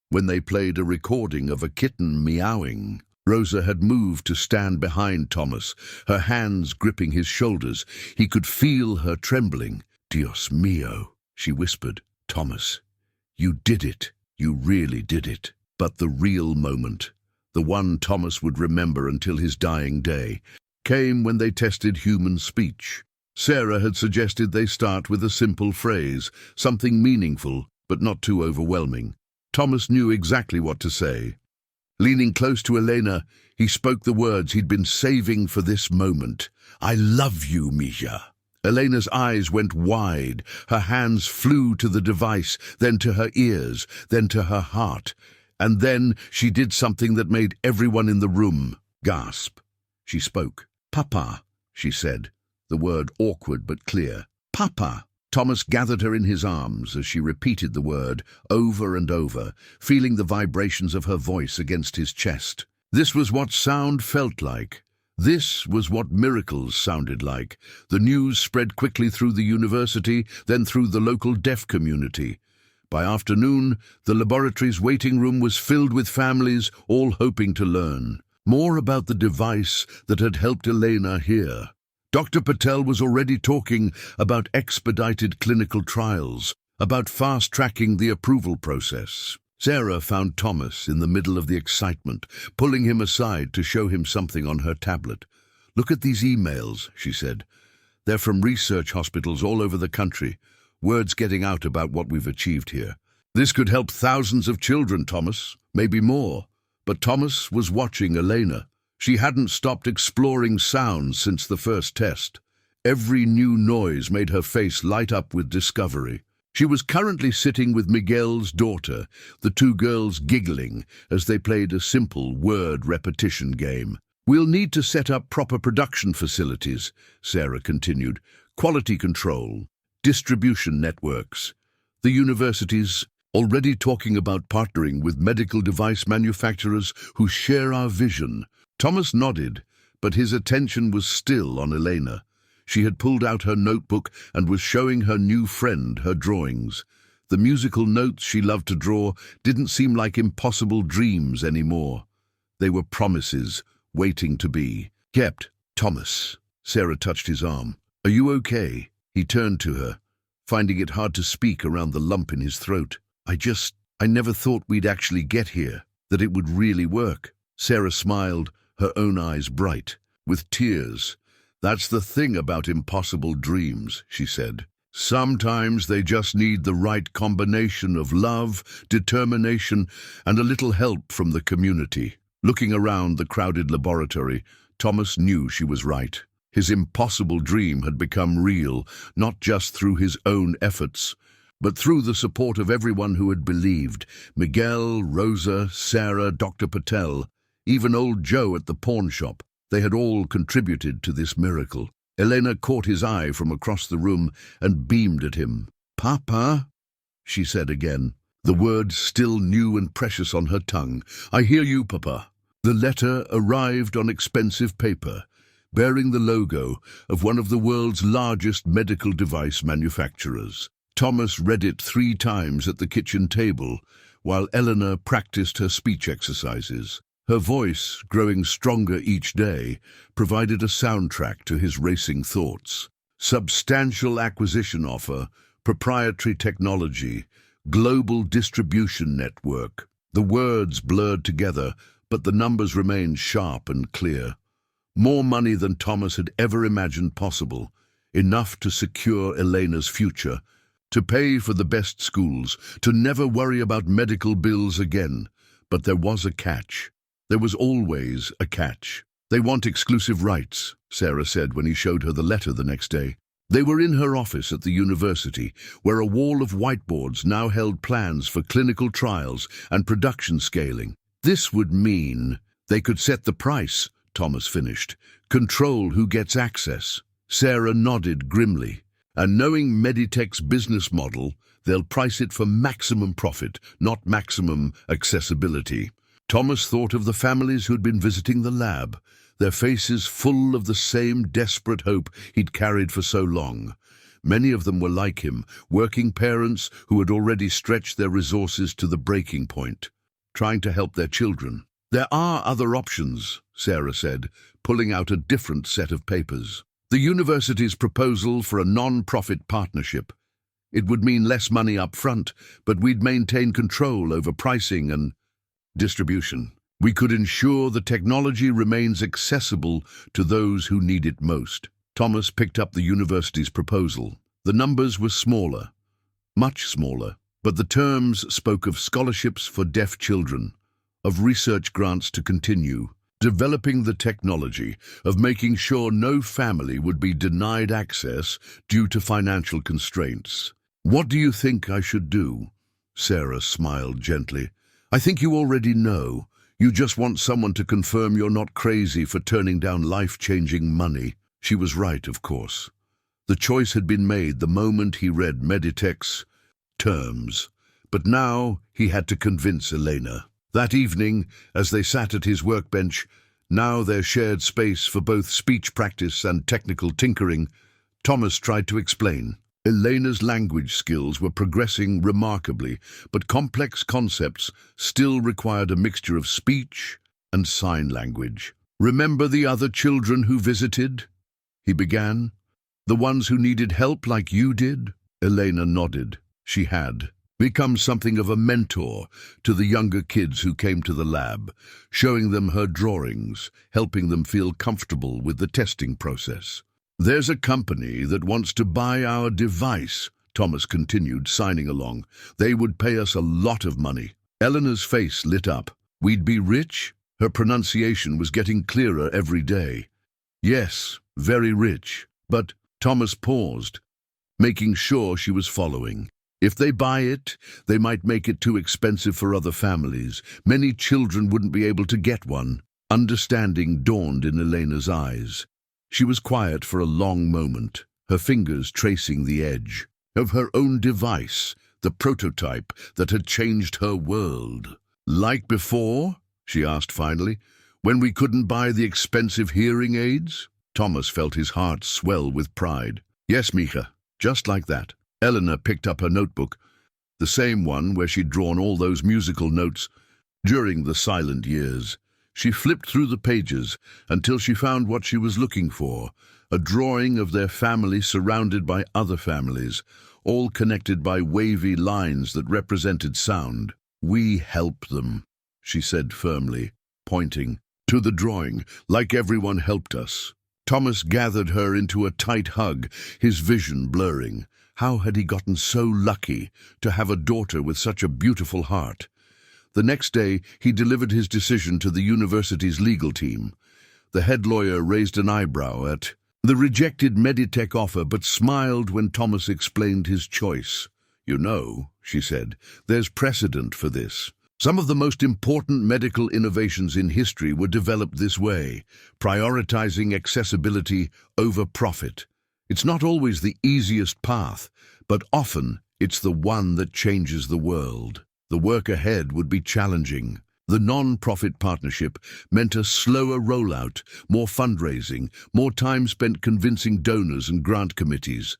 when they played a recording of a kitten meowing. Rosa had moved to stand behind Thomas, her hands gripping his shoulders. He could feel her trembling. "Dios mío," she whispered. "Thomas, you did it. You really did it." But the real moment, the one Thomas would remember until his dying day, came when they tested human speech. Sarah had suggested they start with a simple phrase, something meaningful, but not too overwhelming. Thomas knew exactly what to say. Leaning close to Elena, he spoke the words he'd been saving for this moment. "I love you, Mija." Elena's eyes went wide. Her hands flew to the device, then to her ears, then to her heart. And then she did something that made everyone in the room gasp. She spoke. "Papa," she said, the word awkward but clear. "Papa." Thomas gathered her in his arms as she repeated the word over and over, feeling the vibrations of her voice against his chest. This was what sound felt like. This was what miracles sounded like. The news spread quickly through the university, then through the local deaf community. By afternoon, the laboratory's waiting room was filled with families, all hoping to learn more about the device that had helped Elena hear. Dr. Patel was already talking about expedited clinical trials, about fast-tracking the approval process. Sarah found Thomas in the middle of the excitement, pulling him aside to show him something on her tablet. "Look at these emails," she said. "They're from research hospitals all over the country. Word's getting out about what we've achieved here. This could help thousands of children, Thomas, maybe more." But Thomas was watching Elena. She hadn't stopped exploring sounds since the first test. Every new noise made her face light up with discovery. She was currently sitting with Miguel's daughter, the two girls giggling as they played a simple word repetition game. "We'll need to set up proper production facilities," Sarah continued. "Quality control, distribution networks. The university's already talking about partnering with medical device manufacturers who share our vision." Thomas nodded, but his attention was still on Elena. She had pulled out her notebook and was showing her new friend her drawings. The musical notes she loved to draw didn't seem like impossible dreams anymore. They were promises, waiting to be kept. "Thomas." Sarah touched his arm. "Are you okay?" He turned to her, finding it hard to speak around the lump in his throat. I never thought we'd actually get here, that it would really work." Sarah smiled, her own eyes bright, with tears. "That's the thing about impossible dreams," she said. "Sometimes they just need the right combination of love, determination, and a little help from the community." Looking around the crowded laboratory, Thomas knew she was right. His impossible dream had become real, not just through his own efforts, but through the support of everyone who had believed. Miguel, Rosa, Sarah, Dr. Patel, even old Joe at the pawn shop. They had all contributed to this miracle. Elena caught his eye from across the room and beamed at him. "Papa," she said again, the words still new and precious on her tongue. "I hear you, Papa." The letter arrived on expensive paper, bearing the logo of one of the world's largest medical device manufacturers. Thomas read it 3 times at the kitchen table, while Elena practiced her speech exercises. Her voice, growing stronger each day, provided a soundtrack to his racing thoughts. Substantial acquisition offer, proprietary technology, global distribution network. The words blurred together, but the numbers remained sharp and clear. More money than Thomas had ever imagined possible, enough to secure Elena's future, to pay for the best schools, to never worry about medical bills again. But there was a catch. There was always a catch. "They want exclusive rights," Sarah said when he showed her the letter the next day. They were in her office at the university, where a wall of whiteboards now held plans for clinical trials and production scaling. "This would mean they could set the price," Thomas finished, "control who gets access." Sarah nodded grimly. "And knowing Meditech's business model, they'll price it for maximum profit, not maximum accessibility." Thomas thought of the families who'd been visiting the lab, their faces full of the same desperate hope he'd carried for so long. Many of them were like him, working parents who had already stretched their resources to the breaking point, trying to help their children. "There are other options," Sarah said, pulling out a different set of papers. "The university's proposal for a non-profit partnership. It would mean less money up front, but we'd maintain control over pricing and distribution. We could ensure the technology remains accessible to those who need it most." Thomas picked up the university's proposal. The numbers were smaller, much smaller, but the terms spoke of scholarships for deaf children, of research grants to continue, developing the technology, of making sure no family would be denied access due to financial constraints. "What do you think I should do?" Sarah smiled gently. "I think you already know. You just want someone to confirm you're not crazy for turning down life-changing money." She was right, of course. The choice had been made the moment he read Meditech's terms. But now he had to convince Elena. That evening, as they sat at his workbench, now their shared space for both speech practice and technical tinkering, Thomas tried to explain. Elena's language skills were progressing remarkably, but complex concepts still required a mixture of speech and sign language. "Remember the other children who visited?" he began. "The ones who needed help like you did?" Elena nodded. She had become something of a mentor to the younger kids who came to the lab, showing them her drawings, helping them feel comfortable with the testing process. "There's a company that wants to buy our device," Thomas continued, signing along. "They would pay us a lot of money." Elena's face lit up. "We'd be rich?" Her pronunciation was getting clearer every day. "Yes, very rich." But Thomas paused, making sure she was following. "If they buy it, they might make it too expensive for other families. Many children wouldn't be able to get one." Understanding dawned in Elena's eyes. She was quiet for a long moment, her fingers tracing the edge of her own device, the prototype that had changed her world. "Like before?" she asked finally. When we couldn't buy the expensive hearing aids? Thomas felt his heart swell with pride. Yes, Mika, just like that. Elena picked up her notebook, the same one where she'd drawn all those musical notes during the silent years. She flipped through the pages until she found what she was looking for, a drawing of their family surrounded by other families, all connected by wavy lines that represented sound. We help them, she said firmly, pointing to the drawing, like everyone helped us. Thomas gathered her into a tight hug, his vision blurring. How had he gotten so lucky to have a daughter with such a beautiful heart? The next day, he delivered his decision to the university's legal team. The head lawyer raised an eyebrow at the rejected Meditech offer, but smiled when Thomas explained his choice. You know, she said, there's precedent for this. Some of the most important medical innovations in history were developed this way, prioritizing accessibility over profit. It's not always the easiest path, but often it's the one that changes the world. The work ahead would be challenging. The non-profit partnership meant a slower rollout, more fundraising, more time spent convincing donors and grant committees.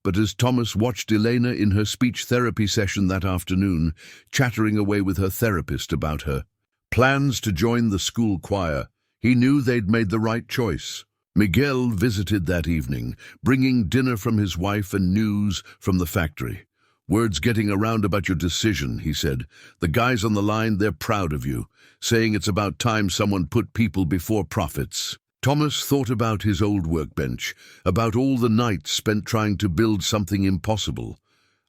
But as Thomas watched Elena in her speech therapy session that afternoon, chattering away with her therapist about her plans to join the school choir, he knew they'd made the right choice. Miguel visited that evening, bringing dinner from his wife and news from the factory. Word's getting around about your decision, he said. The guys on the line, they're proud of you, saying it's about time someone put people before profits. Thomas thought about his old workbench, about all the nights spent trying to build something impossible.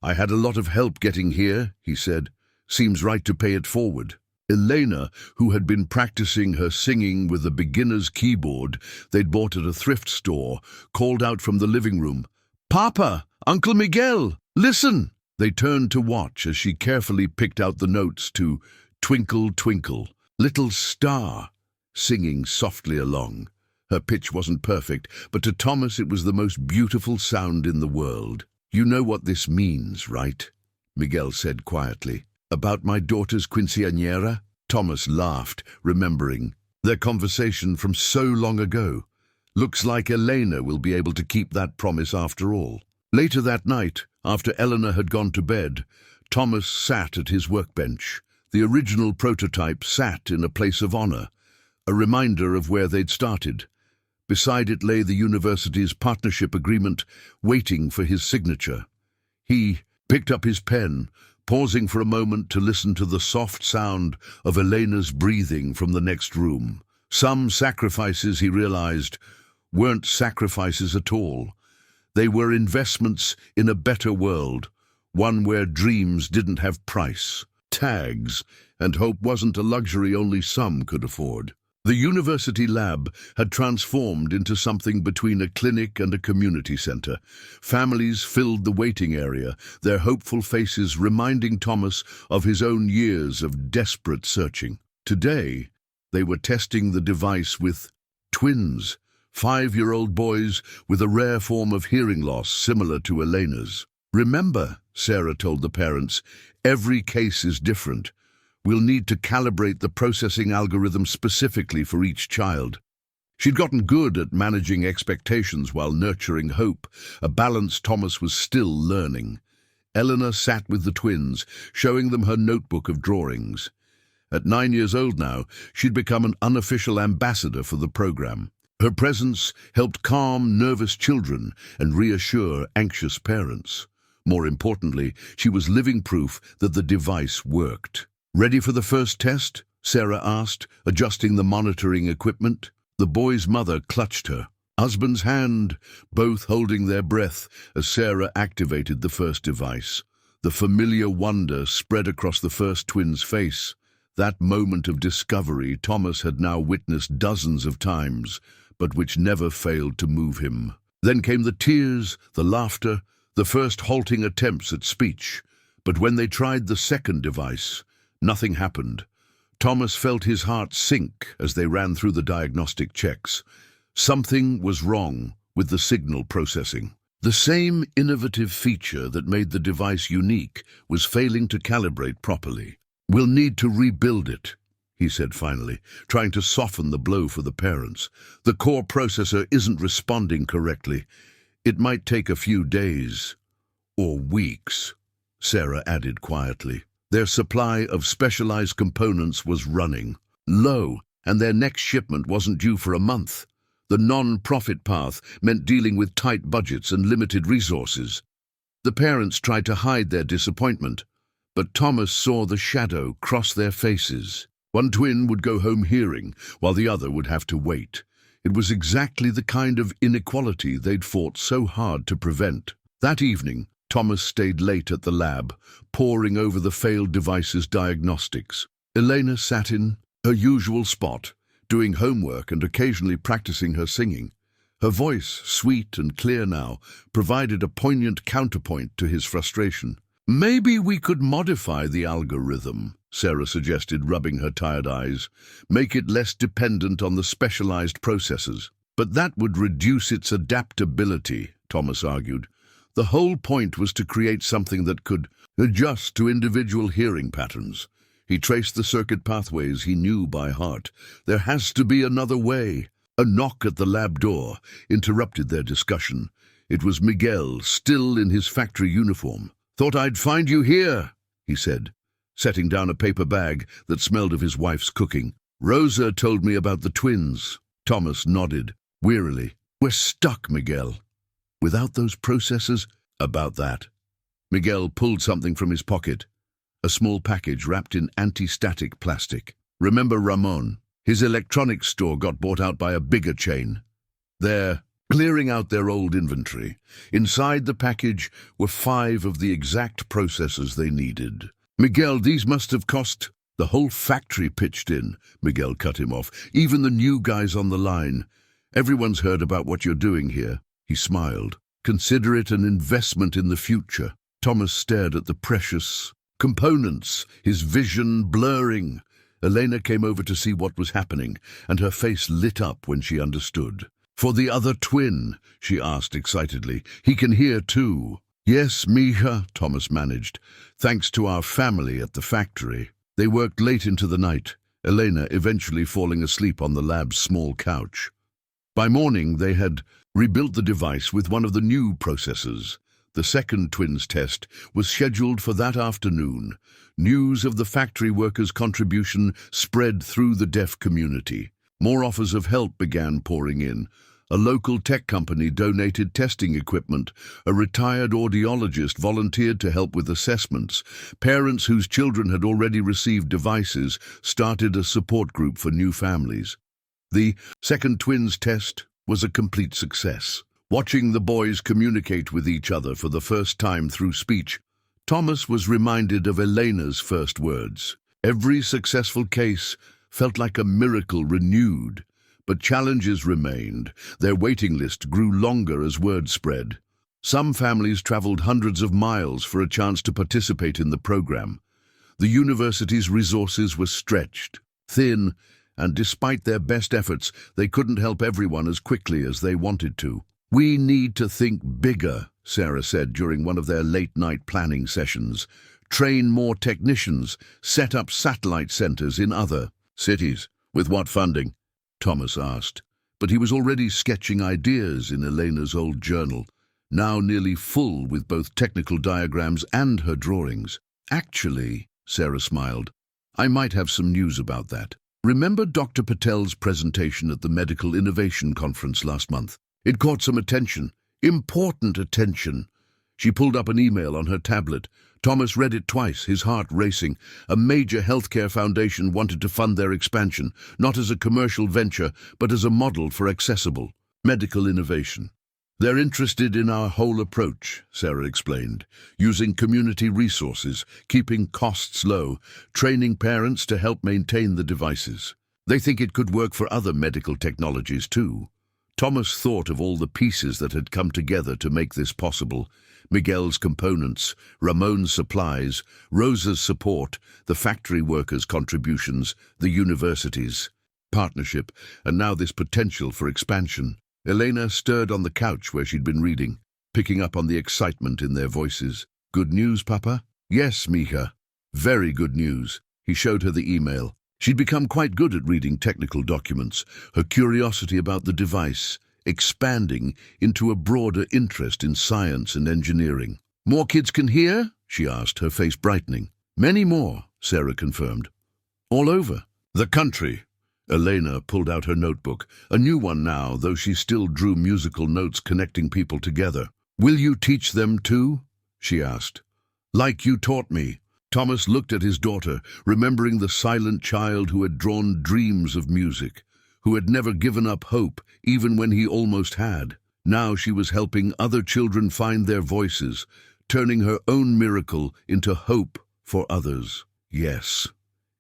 I had a lot of help getting here, he said. Seems right to pay it forward. Elena, who had been practicing her singing with a beginner's keyboard they'd bought at a thrift store, called out from the living room, "Papa! Uncle Miguel! Listen!" They turned to watch as she carefully picked out the notes to "Twinkle, Twinkle, Little Star," singing softly along. Her pitch wasn't perfect, but to Thomas it was the most beautiful sound in the world. "You know what this means, right?" Miguel said quietly. "About my daughter's quinceañera?" Thomas laughed, remembering their conversation from so long ago. Looks like Elena will be able to keep that promise after all. Later that night, after Elena had gone to bed, Thomas sat at his workbench. The original prototype sat in a place of honor, a reminder of where they'd started. Beside it lay the university's partnership agreement, waiting for his signature. He picked up his pen, pausing for a moment to listen to the soft sound of Elena's breathing from the next room. Some sacrifices, he realized, weren't sacrifices at all. They were investments in a better world, one where dreams didn't have price tags, and hope wasn't a luxury only some could afford. The university lab had transformed into something between a clinic and a community center. Families filled the waiting area, their hopeful faces reminding Thomas of his own years of desperate searching. Today, they were testing the device with twins, 5-year-old boys with a rare form of hearing loss similar to Elena's. "Remember," Sarah told the parents, "every case is different. We'll need to calibrate the processing algorithm specifically for each child." She'd gotten good at managing expectations while nurturing hope, a balance Thomas was still learning. Elena sat with the twins, showing them her notebook of drawings. At 9 years old now, she'd become an unofficial ambassador for the program. Her presence helped calm nervous children and reassure anxious parents. More importantly, she was living proof that the device worked. "Ready for the first test?" Sarah asked, adjusting the monitoring equipment. The boy's mother clutched her husband's hand, both holding their breath as Sarah activated the first device. The familiar wonder spread across the first twin's face. That moment of discovery Thomas had now witnessed dozens of times, but which never failed to move him. Then came the tears, the laughter, the first halting attempts at speech. But when they tried the second device, nothing happened. Thomas felt his heart sink as they ran through the diagnostic checks. Something was wrong with the signal processing. The same innovative feature that made the device unique was failing to calibrate properly. "We'll need to rebuild it," he said finally, trying to soften the blow for the parents. The core processor isn't responding correctly. It might take a few days. Or weeks, Sarah added quietly. Their supply of specialized components was running low, and their next shipment wasn't due for a month. The non-profit path meant dealing with tight budgets and limited resources. The parents tried to hide their disappointment, but Thomas saw the shadow cross their faces. One twin would go home hearing, while the other would have to wait. It was exactly the kind of inequality they'd fought so hard to prevent. That evening, Thomas stayed late at the lab, poring over the failed device's diagnostics. Elena sat in her usual spot, doing homework and occasionally practicing her singing. Her voice, sweet and clear now, provided a poignant counterpoint to his frustration. "Maybe we could modify the algorithm," Sarah suggested, rubbing her tired eyes. "Make it less dependent on the specialized processors." "But that would reduce its adaptability," Thomas argued. "The whole point was to create something that could adjust to individual hearing patterns." He traced the circuit pathways he knew by heart. "There has to be another way." A knock at the lab door interrupted their discussion. It was Miguel, still in his factory uniform. "Thought I'd find you here," he said, setting down a paper bag that smelled of his wife's cooking. "Rosa told me about the twins." Thomas nodded, wearily. "We're stuck, Miguel. Without those processors." "About that." Miguel pulled something from his pocket, a small package wrapped in anti-static plastic. "Remember Ramon? His electronics store got bought out by a bigger chain. They're clearing out their old inventory. Inside the package were 5 of the exact processors they needed." "Miguel, these must have cost—" "The whole factory pitched in," Miguel cut him off. "Even the new guys on the line. Everyone's heard about what you're doing here." He smiled. "Consider it an investment in the future." Thomas stared at the precious components, his vision blurring. Elena came over to see what was happening, and her face lit up when she understood. "For the other twin?" she asked excitedly. "He can hear too." "Yes, mija," Thomas managed, "thanks to our family at the factory." They worked late into the night, Elena eventually falling asleep on the lab's small couch. By morning, they had rebuilt the device with one of the new processors. The second twins test was scheduled for that afternoon. News of the factory workers' contribution spread through the deaf community. More offers of help began pouring in. A local tech company donated testing equipment. A retired audiologist volunteered to help with assessments. Parents whose children had already received devices started a support group for new families. The second twins test was a complete success. Watching the boys communicate with each other for the first time through speech, Thomas was reminded of Elena's first words. Every successful case felt like a miracle renewed, but challenges remained. Their waiting list grew longer as word spread. Some families traveled hundreds of miles for a chance to participate in the program. The university's resources were stretched, thin, and despite their best efforts, they couldn't help everyone as quickly as they wanted to. "We need to think bigger," Sarah said during one of their late-night planning sessions. "Train more technicians, set up satellite centers in other cities." "With what funding?" Thomas asked. But he was already sketching ideas in Elena's old journal, now nearly full with both technical diagrams and her drawings. "Actually," Sarah smiled, "I might have some news about that. Remember Dr. Patel's presentation at the Medical Innovation Conference last month? It caught some attention, important attention." She pulled up an email on her tablet. Thomas read it twice, his heart racing. A major healthcare foundation wanted to fund their expansion, not as a commercial venture, but as a model for accessible medical innovation. "They're interested in our whole approach," Sarah explained, "using community resources, keeping costs low, training parents to help maintain the devices. They think it could work for other medical technologies too." Thomas thought of all the pieces that had come together to make this possible. Miguel's components, Ramon's supplies, Rosa's support, the factory workers' contributions, the university's partnership, and now this potential for expansion. Elena stirred on the couch where she'd been reading, picking up on the excitement in their voices. "Good news, Papa?" "Yes, mija. Very good news." He showed her the email. She'd become quite good at reading technical documents, her curiosity about the device expanding into a broader interest in science and engineering. "More kids can hear?" she asked, her face brightening. "Many more," Sarah confirmed. "All over the country." Elena pulled out her notebook, a new one now, though she still drew musical notes connecting people together. "Will you teach them too?" she asked. "Like you taught me." Thomas looked at his daughter, remembering the silent child who had drawn dreams of music, who had never given up hope, even when he almost had. Now she was helping other children find their voices, turning her own miracle into hope for others. "Yes,"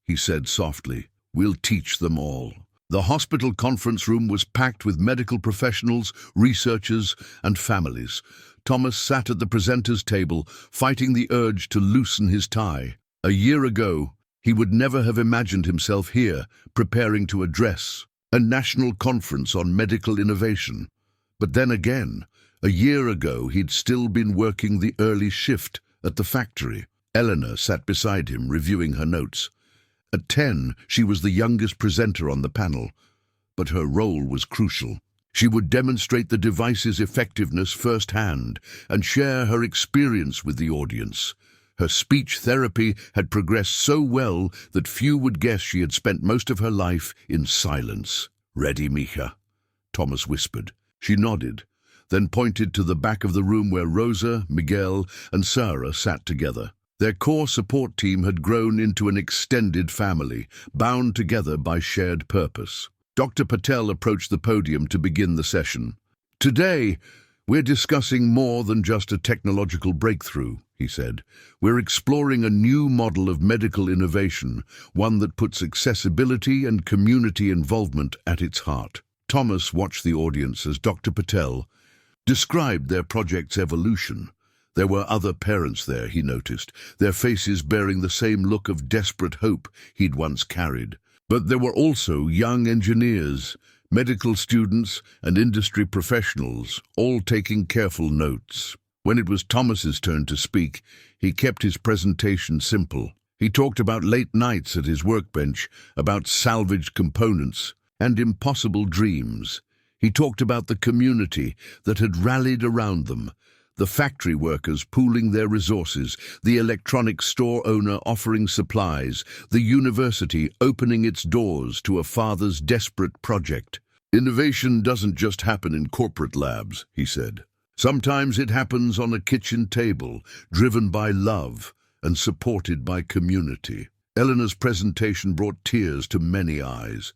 he said softly, "we'll teach them all." The hospital conference room was packed with medical professionals, researchers, and families. Thomas sat at the presenter's table, fighting the urge to loosen his tie. A year ago, he would never have imagined himself here, preparing to address a national conference on medical innovation. But then again, a year ago he'd still been working the early shift at the factory. Elena sat beside him, reviewing her notes. At 10, she was the youngest presenter on the panel, but her role was crucial. She would demonstrate the device's effectiveness firsthand and share her experience with the audience. Her speech therapy had progressed so well that few would guess she had spent most of her life in silence. "Ready, Mija?" Thomas whispered. She nodded, then pointed to the back of the room where Rosa, Miguel, and Sarah sat together. Their core support team had grown into an extended family, bound together by shared purpose. Dr. Patel approached the podium to begin the session. "Today, we're discussing more than just a technological breakthrough," he said. "We're exploring a new model of medical innovation, one that puts accessibility and community involvement at its heart." Thomas watched the audience as Dr. Patel described their project's evolution. There were other parents there, he noticed, their faces bearing the same look of desperate hope he'd once carried. But there were also young engineers, medical students, and industry professionals, all taking careful notes. When it was Thomas's turn to speak, he kept his presentation simple. He talked about late nights at his workbench, about salvaged components, and impossible dreams. He talked about the community that had rallied around them, the factory workers pooling their resources, the electronics store owner offering supplies, the university opening its doors to a father's desperate project. "Innovation doesn't just happen in corporate labs," he said. "Sometimes it happens on a kitchen table, driven by love and supported by community." Elena's presentation brought tears to many eyes.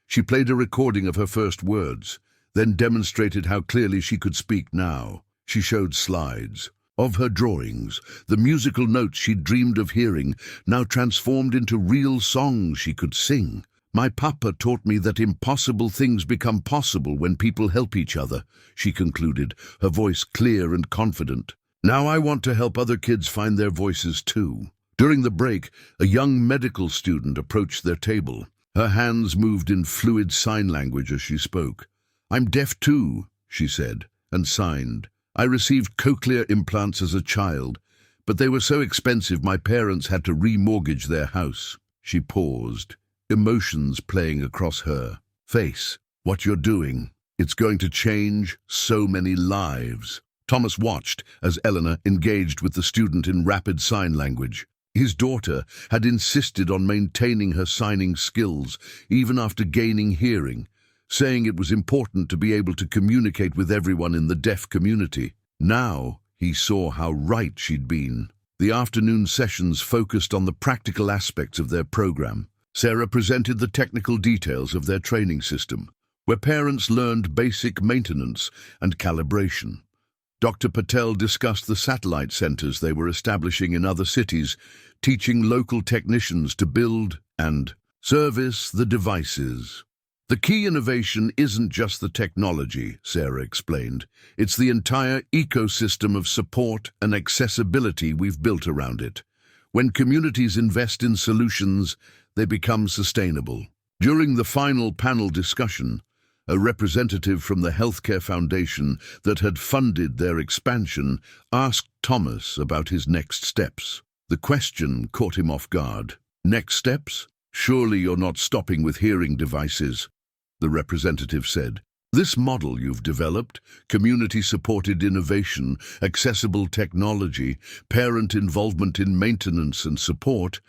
She played a recording of her first words, then demonstrated how clearly she could speak now. She showed slides of her drawings, the musical notes she'd dreamed of hearing, now transformed into real songs she could sing. "My papa taught me that impossible things become possible when people help each other," she concluded, her voice clear and confident. "Now I want to help other kids find their voices too." During the break, a young medical student approached their table. Her hands moved in fluid sign language as she spoke. "I'm deaf too," she said, and signed. "I received cochlear implants as a child, but they were so expensive my parents had to remortgage their house." She paused, emotions playing across her face. "What you're doing, it's going to change so many lives." Thomas watched as Elena engaged with the student in rapid sign language. His daughter had insisted on maintaining her signing skills even after gaining hearing, saying it was important to be able to communicate with everyone in the deaf community. Now he saw how right she'd been. The afternoon sessions focused on the practical aspects of their program. Sarah presented the technical details of their training system, where parents learned basic maintenance and calibration. Dr. Patel discussed the satellite centers they were establishing in other cities, teaching local technicians to build and service the devices. "The key innovation isn't just the technology," Sarah explained. "It's the entire ecosystem of support and accessibility we've built around it. When communities invest in solutions, they become sustainable." During the final panel discussion, a representative from the healthcare foundation that had funded their expansion asked Thomas about his next steps. The question caught him off guard. "Next steps?" Surely you're not stopping with hearing devices, the representative said. This model you've developed, community-supported innovation, accessible technology, parent involvement in maintenance and support,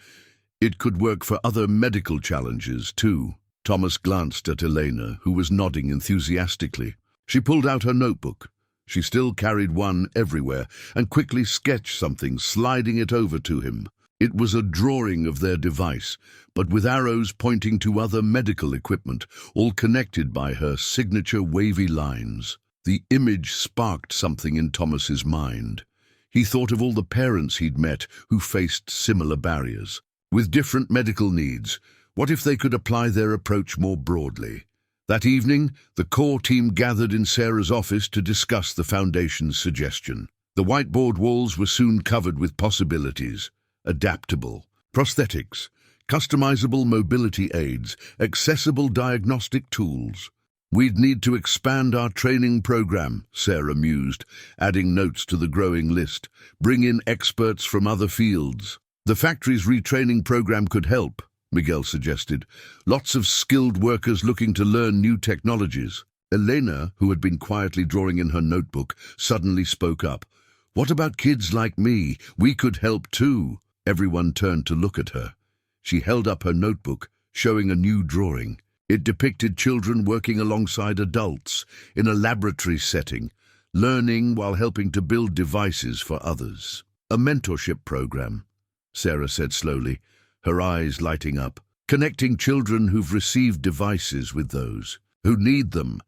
it could work for other medical challenges too. Thomas glanced at Elena, who was nodding enthusiastically. She pulled out her notebook. She still carried one everywhere, and quickly sketched something, sliding it over to him. It was a drawing of their device, but with arrows pointing to other medical equipment, all connected by her signature wavy lines. The image sparked something in Thomas's mind. He thought of all the parents he'd met who faced similar barriers. With different medical needs, what if they could apply their approach more broadly? That evening, the core team gathered in Sarah's office to discuss the Foundation's suggestion. The whiteboard walls were soon covered with possibilities: adaptable prosthetics, customizable mobility aids, accessible diagnostic tools. We'd need to expand our training program, Sarah mused, adding notes to the growing list. Bring in experts from other fields. The factory's retraining program could help, Miguel suggested. Lots of skilled workers looking to learn new technologies. Elena, who had been quietly drawing in her notebook, suddenly spoke up. What about kids like me? We could help too. Everyone turned to look at her. She held up her notebook, showing a new drawing. It depicted children working alongside adults in a laboratory setting, learning while helping to build devices for others. A mentorship program, Sarah said slowly, her eyes lighting up, connecting children who've received devices with those who need them,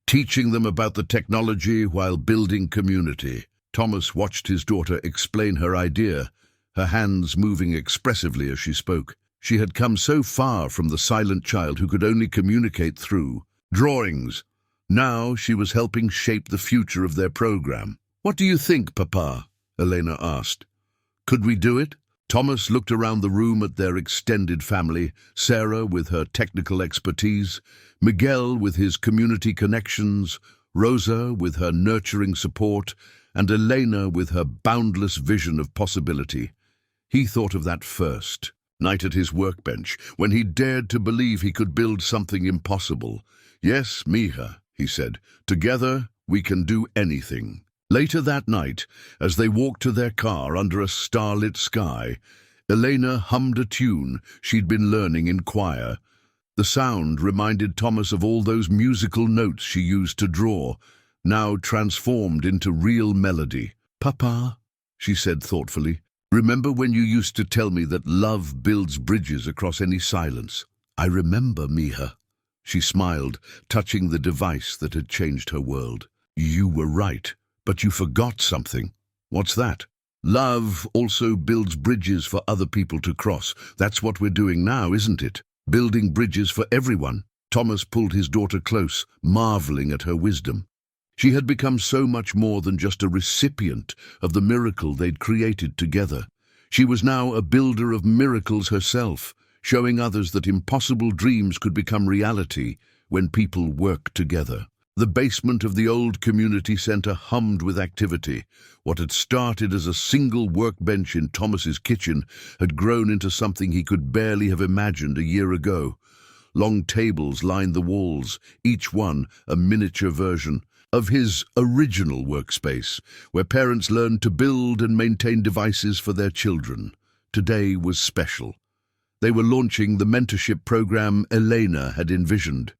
teaching them about the technology while building community. Thomas watched his daughter explain her idea, her hands moving expressively as she spoke. She had come so far from the silent child who could only communicate through drawings. Now she was helping shape the future of their program. What do you think, Papa? Elena asked. Could we do it? Thomas looked around the room at their extended family, Sarah with her technical expertise, Miguel with his community connections, Rosa with her nurturing support, and Elena with her boundless vision of possibility. He thought of that first night at his workbench, when he dared to believe he could build something impossible. Yes, Mija, he said, together we can do anything. Later that night, as they walked to their car under a starlit sky, Elena hummed a tune she'd been learning in choir. The sound reminded Thomas of all those musical notes she used to draw, now transformed into real melody. Papa, she said thoughtfully, remember when you used to tell me that love builds bridges across any silence? I remember, Mija. She smiled, touching the device that had changed her world. You were right, but you forgot something. What's that? Love also builds bridges for other people to cross. That's what we're doing now, isn't it? Building bridges for everyone. Thomas pulled his daughter close, marveling at her wisdom. She had become so much more than just a recipient of the miracle they'd created together. She was now a builder of miracles herself, showing others that impossible dreams could become reality when people work together. The basement of the old community center hummed with activity. What had started as a single workbench in Thomas's kitchen had grown into something he could barely have imagined a year ago. Long tables lined the walls, each one a miniature version of his original workspace, where parents learned to build and maintain devices for their children. Today was special. They were launching the mentorship program Elena had envisioned,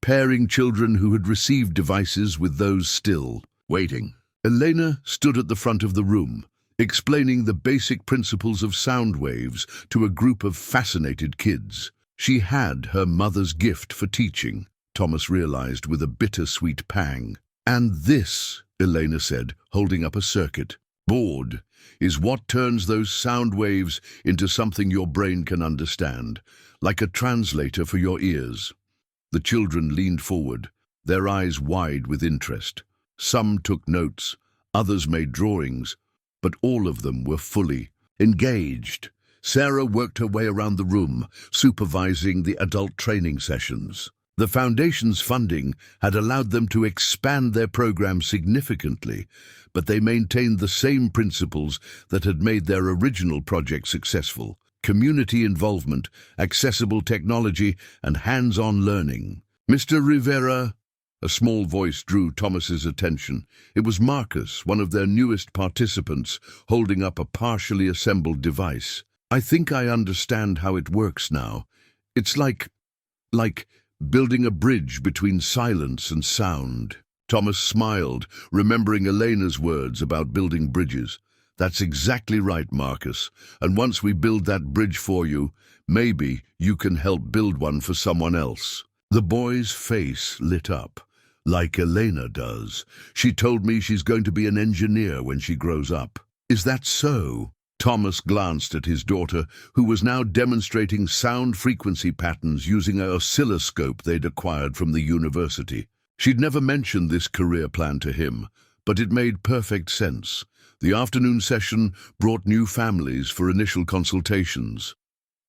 pairing children who had received devices with those still waiting. Elena stood at the front of the room, explaining the basic principles of sound waves to a group of fascinated kids. She had her mother's gift for teaching, Thomas realized with a bittersweet pang. And this, Elena said, holding up a circuit board, is what turns those sound waves into something your brain can understand, like a translator for your ears. The children leaned forward, their eyes wide with interest. Some took notes, others made drawings, but all of them were fully engaged. Sarah worked her way around the room, supervising the adult training sessions. The Foundation's funding had allowed them to expand their program significantly, but they maintained the same principles that had made their original project successful: community involvement, accessible technology, and hands-on learning. Mr. Rivera, a small voice drew Thomas's attention. It was Marcus, one of their newest participants, holding up a partially assembled device. I think I understand how it works now. It's like building a bridge between silence and sound. Thomas smiled, remembering Elena's words about building bridges. That's exactly right, Marcus. And once we build that bridge for you, maybe you can help build one for someone else. The boy's face lit up, like Elena does. She told me she's going to be an engineer when she grows up. Is that so? Thomas glanced at his daughter, who was now demonstrating sound frequency patterns using an oscilloscope they'd acquired from the university. She'd never mentioned this career plan to him, but it made perfect sense. The afternoon session brought new families for initial consultations.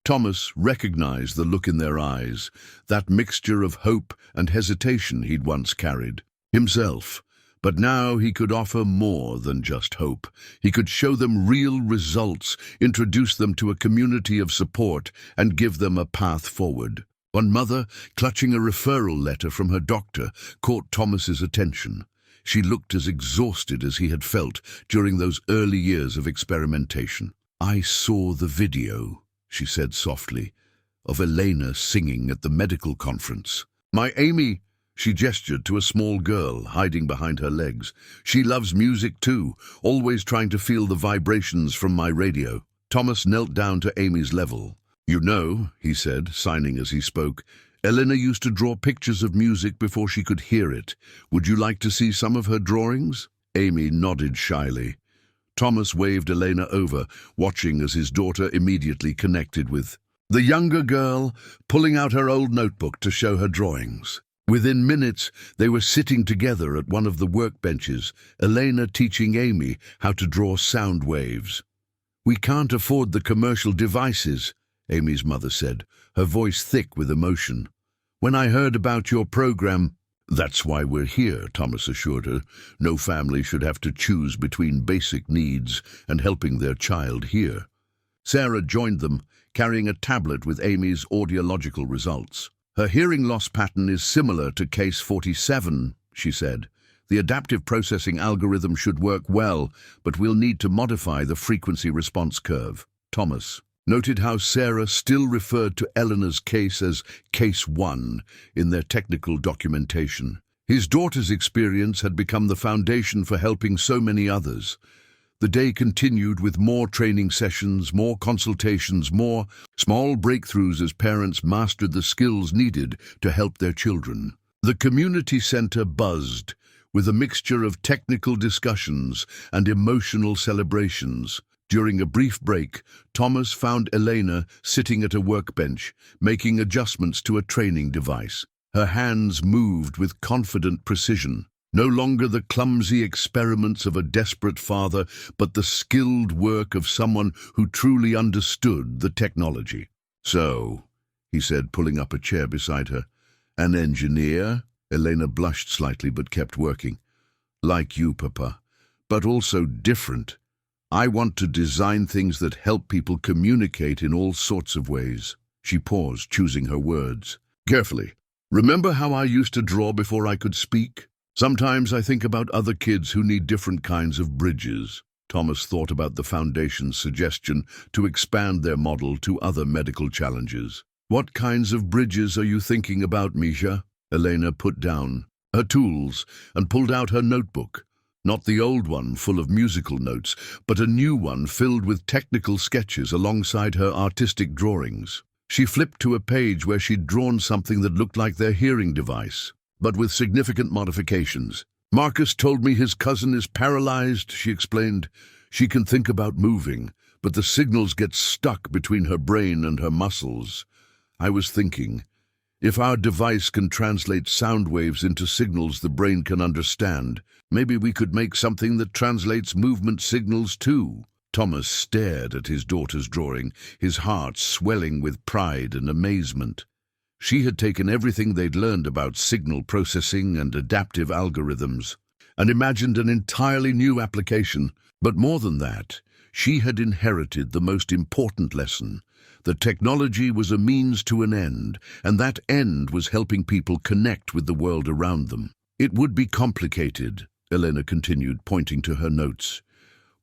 Thomas recognized the look in their eyes, that mixture of hope and hesitation he'd once carried himself. But now he could offer more than just hope. He could show them real results, introduce them to a community of support, and give them a path forward. One mother, clutching a referral letter from her doctor, caught Thomas's attention. She looked as exhausted as he had felt during those early years of experimentation. "I saw the video," she said softly, "of Elena singing at the medical conference. My Amy," she gestured to a small girl hiding behind her legs. "She loves music too, always trying to feel the vibrations from my radio." Thomas knelt down to Amy's level. "You know," he said, signing as he spoke, "Elena used to draw pictures of music before she could hear it. Would you like to see some of her drawings?" Amy nodded shyly. Thomas waved Elena over, watching as his daughter immediately connected with the younger girl, pulling out her old notebook to show her drawings. Within minutes, they were sitting together at one of the workbenches, Elena teaching Amy how to draw sound waves. "We can't afford the commercial devices," Amy's mother said, her voice thick with emotion. "When I heard about your program—" "That's why we're here," Thomas assured her. "No family should have to choose between basic needs and helping their child hear." Sarah joined them, carrying a tablet with Amy's audiological results. "Her hearing loss pattern is similar to case 47, she said. "The adaptive processing algorithm should work well, but we'll need to modify the frequency response curve." Thomas noted how Sarah still referred to Elena's case as Case 1 in their technical documentation. His daughter's experience had become the foundation for helping so many others. The day continued with more training sessions, more consultations, more small breakthroughs as parents mastered the skills needed to help their children. The community center buzzed with a mixture of technical discussions and emotional celebrations. During a brief break, Thomas found Elena sitting at a workbench, making adjustments to a training device. Her hands moved with confident precision. No longer the clumsy experiments of a desperate father, but the skilled work of someone who truly understood the technology. "So," he said, pulling up a chair beside her. "An engineer?" Elena blushed slightly but kept working. "Like you, Papa, but also different. I want to design things that help people communicate in all sorts of ways." She paused, choosing her words carefully. "Remember how I used to draw before I could speak? Sometimes I think about other kids who need different kinds of bridges." Thomas thought about the Foundation's suggestion to expand their model to other medical challenges. "What kinds of bridges are you thinking about, Misha?" Elena put down her tools and pulled out her notebook. Not the old one full of musical notes, but a new one filled with technical sketches alongside her artistic drawings. She flipped to a page where she'd drawn something that looked like their hearing device, but with significant modifications. "Marcus told me his cousin is paralyzed," she explained. "She can think about moving, but the signals get stuck between her brain and her muscles. I was thinking, if our device can translate sound waves into signals the brain can understand, maybe we could make something that translates movement signals too." Thomas stared at his daughter's drawing, his heart swelling with pride and amazement. She had taken everything they'd learned about signal processing and adaptive algorithms and imagined an entirely new application. But more than that, She had inherited the most important lesson, that technology was a means to an end, and that end was helping people connect with the world around them. It would be complicated, Elena continued, pointing to her notes.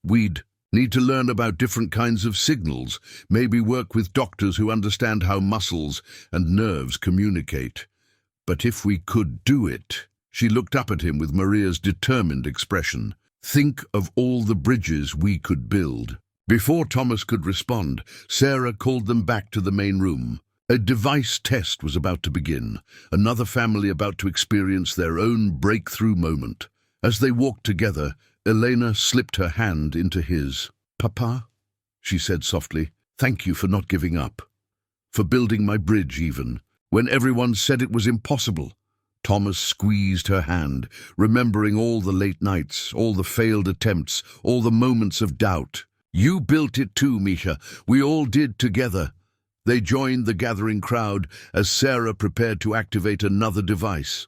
We'd need to learn about different kinds of signals, maybe work with doctors who understand how muscles and nerves communicate. But if we could do it, she looked up at him with Maria's determined expression. Think of all the bridges we could build. Before Thomas could respond, Sarah called them back to the main room. A device test was about to begin, another family about to experience their own breakthrough moment. As they walked together, Elena slipped her hand into his. "Papa," she said softly, "thank you for not giving up. For building my bridge even, when everyone said it was impossible." Thomas squeezed her hand, remembering all the late nights, all the failed attempts, all the moments of doubt. "You built it too, Misha. We all did together." They joined the gathering crowd as Sarah prepared to activate another device.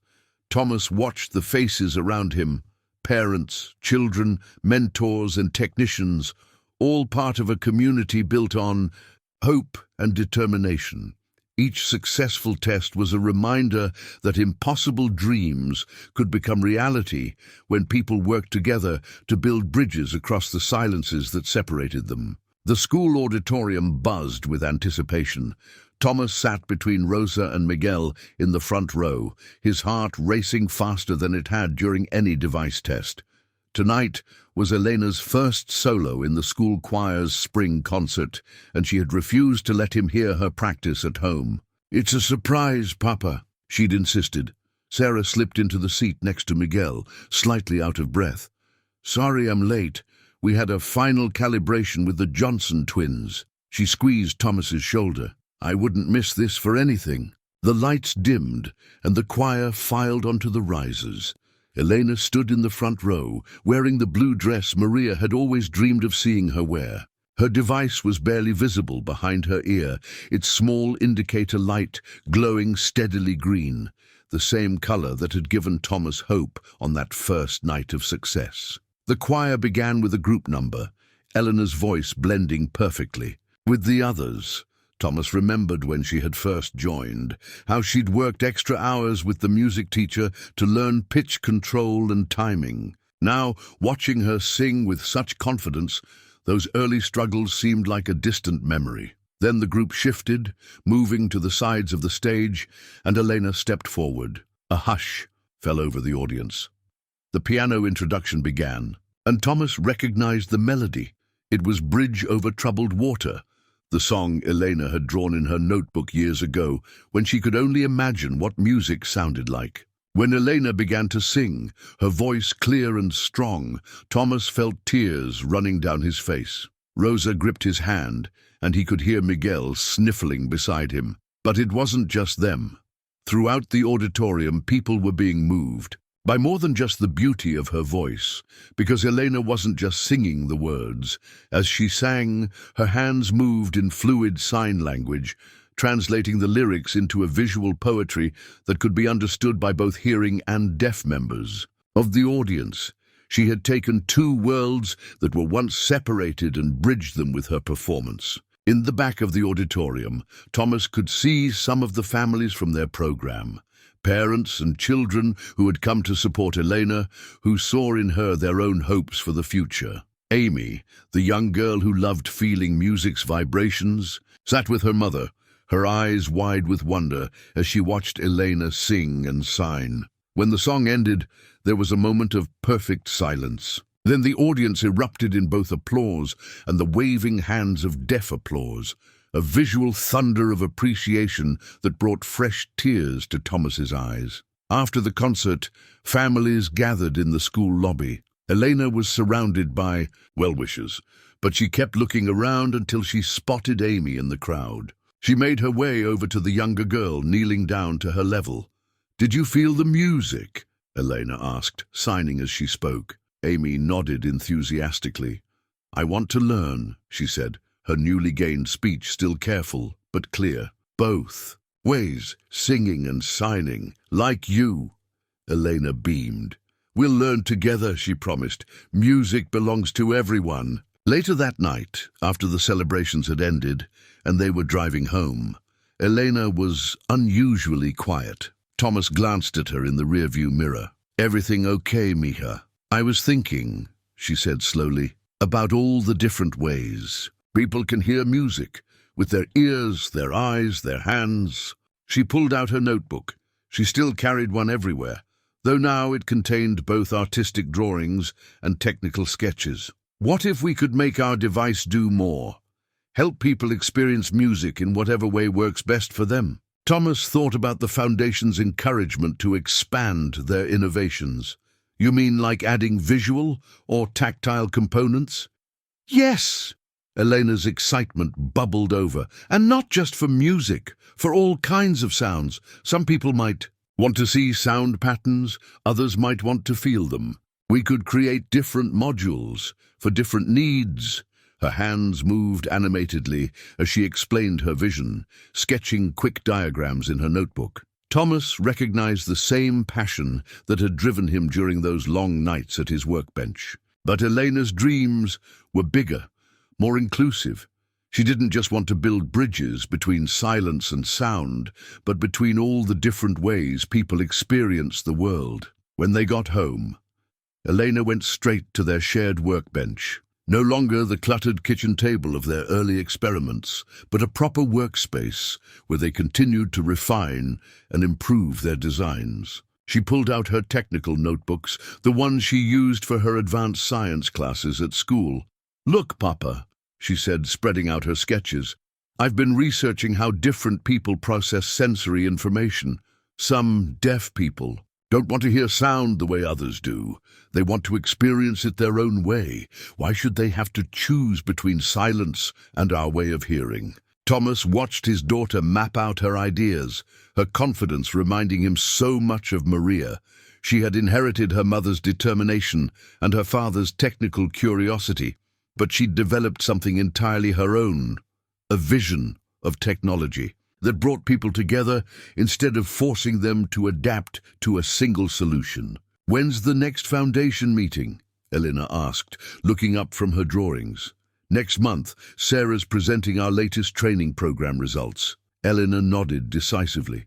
Thomas watched the faces around him. Parents, children, mentors, and technicians, all part of a community built on hope and determination. Each successful test was a reminder that impossible dreams could become reality when people worked together to build bridges across the silences that separated them. The school auditorium buzzed with anticipation. Thomas sat between Rosa and Miguel in the front row, his heart racing faster than it had during any device test. Tonight was Elena's first solo in the school choir's spring concert, and she had refused to let him hear her practice at home. "It's a surprise, Papa," she'd insisted. Sarah slipped into the seat next to Miguel, slightly out of breath. "Sorry I'm late. We had a final calibration with the Johnson twins." She squeezed Thomas's shoulder. "I wouldn't miss this for anything." The lights dimmed, and the choir filed onto the risers. Elena stood in the front row, wearing the blue dress Maria had always dreamed of seeing her wear. Her device was barely visible behind her ear, its small indicator light glowing steadily green, the same color that had given Thomas hope on that first night of success. The choir began with a group number, Elena's voice blending perfectly with the others. Thomas remembered when she had first joined, how she'd worked extra hours with the music teacher to learn pitch control and timing. Now, watching her sing with such confidence, those early struggles seemed like a distant memory. Then the group shifted, moving to the sides of the stage, and Elena stepped forward. A hush fell over the audience. The piano introduction began, and Thomas recognized the melody. It was "Bridge Over Troubled Water," the song Elena had drawn in her notebook years ago, when she could only imagine what music sounded like. When Elena began to sing, her voice clear and strong, Thomas felt tears running down his face. Rosa gripped his hand, and he could hear Miguel sniffling beside him. But it wasn't just them. Throughout the auditorium, people were being moved by more than just the beauty of her voice, because Elena wasn't just singing the words. As she sang, her hands moved in fluid sign language, translating the lyrics into a visual poetry that could be understood by both hearing and deaf members of the audience. She had taken two worlds that were once separated and bridged them with her performance. In the back of the auditorium, Thomas could see some of the families from their program. Parents and children who had come to support Elena, who saw in her their own hopes for the future. Amy, the young girl who loved feeling music's vibrations, sat with her mother, her eyes wide with wonder as she watched Elena sing and sign. When the song ended, there was a moment of perfect silence. Then the audience erupted in both applause and the waving hands of deaf applause, a visual thunder of appreciation that brought fresh tears to Thomas's eyes. After the concert, families gathered in the school lobby. Elena was surrounded by well-wishers, but she kept looking around until she spotted Amy in the crowd. She made her way over to the younger girl, kneeling down to her level. "Did you feel the music?" Elena asked, signing as she spoke. Amy nodded enthusiastically. "I want to learn," she said, her newly gained speech still careful but clear. "Both ways, singing and signing, like you." Elena beamed. "We'll learn together," she promised. "Music belongs to everyone." Later that night, after the celebrations had ended and they were driving home, Elena was unusually quiet. Thomas glanced at her in the rearview mirror. "Everything okay, Mija?" "I was thinking," she said slowly, "about all the different ways people can hear music, with their ears, their eyes, their hands." She pulled out her notebook. She still carried one everywhere, though now it contained both artistic drawings and technical sketches. What if we could make our device do more? Help people experience music in whatever way works best for them. Thomas thought about the Foundation's encouragement to expand their innovations. "You mean like adding visual or tactile components?" "Yes!" Elena's excitement bubbled over. "And not just for music, for all kinds of sounds. Some people might want to see sound patterns, others might want to feel them. We could create different modules for different needs." Her hands moved animatedly as she explained her vision, sketching quick diagrams in her notebook. Thomas recognized the same passion that had driven him during those long nights at his workbench. But Elena's dreams were bigger, more inclusive. She didn't just want to build bridges between silence and sound, but between all the different ways people experience the world. When they got home, Elena went straight to their shared workbench. No longer the cluttered kitchen table of their early experiments, but a proper workspace where they continued to refine and improve their designs. She pulled out her technical notebooks, the ones she used for her advanced science classes at school. "Look, Papa," she said, spreading out her sketches. "I've been researching how different people process sensory information. Some deaf people don't want to hear sound the way others do. They want to experience it their own way. Why should they have to choose between silence and our way of hearing?" Thomas watched his daughter map out her ideas, her confidence reminding him so much of Maria. She had inherited her mother's determination and her father's technical curiosity, but she'd developed something entirely her own, a vision of technology that brought people together instead of forcing them to adapt to a single solution. "When's the next Foundation meeting?" Elena asked, looking up from her drawings. "Next month. Sarah's presenting our latest training program results." Elena nodded decisively.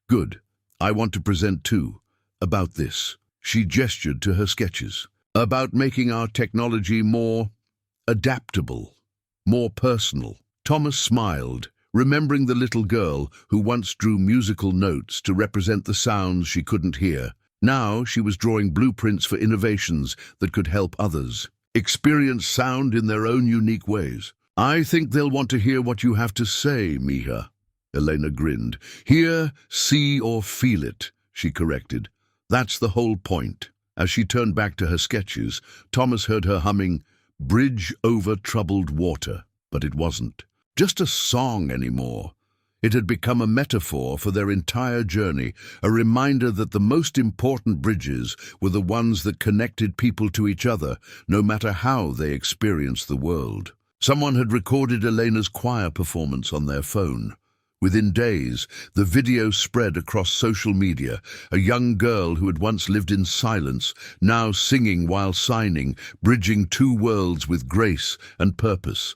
"Good. I want to present too. About this." She gestured to her sketches. "About making our technology more adaptable, more personal." Thomas smiled, remembering the little girl who once drew musical notes to represent the sounds she couldn't hear. Now she was drawing blueprints for innovations that could help others experience sound in their own unique ways. "I think they'll want to hear what you have to say, Mija." Elena grinned. "Hear, see, or feel it," she corrected. "That's the whole point." As she turned back to her sketches, Thomas heard her humming, "Bridge over troubled water." But it wasn't just a song anymore. It had become a metaphor for their entire journey, a reminder that the most important bridges were the ones that connected people to each other, no matter how they experienced the world. Someone had recorded Elena's choir performance on their phone. Within days, the video spread across social media, a young girl who had once lived in silence, now singing while signing, bridging two worlds with grace and purpose.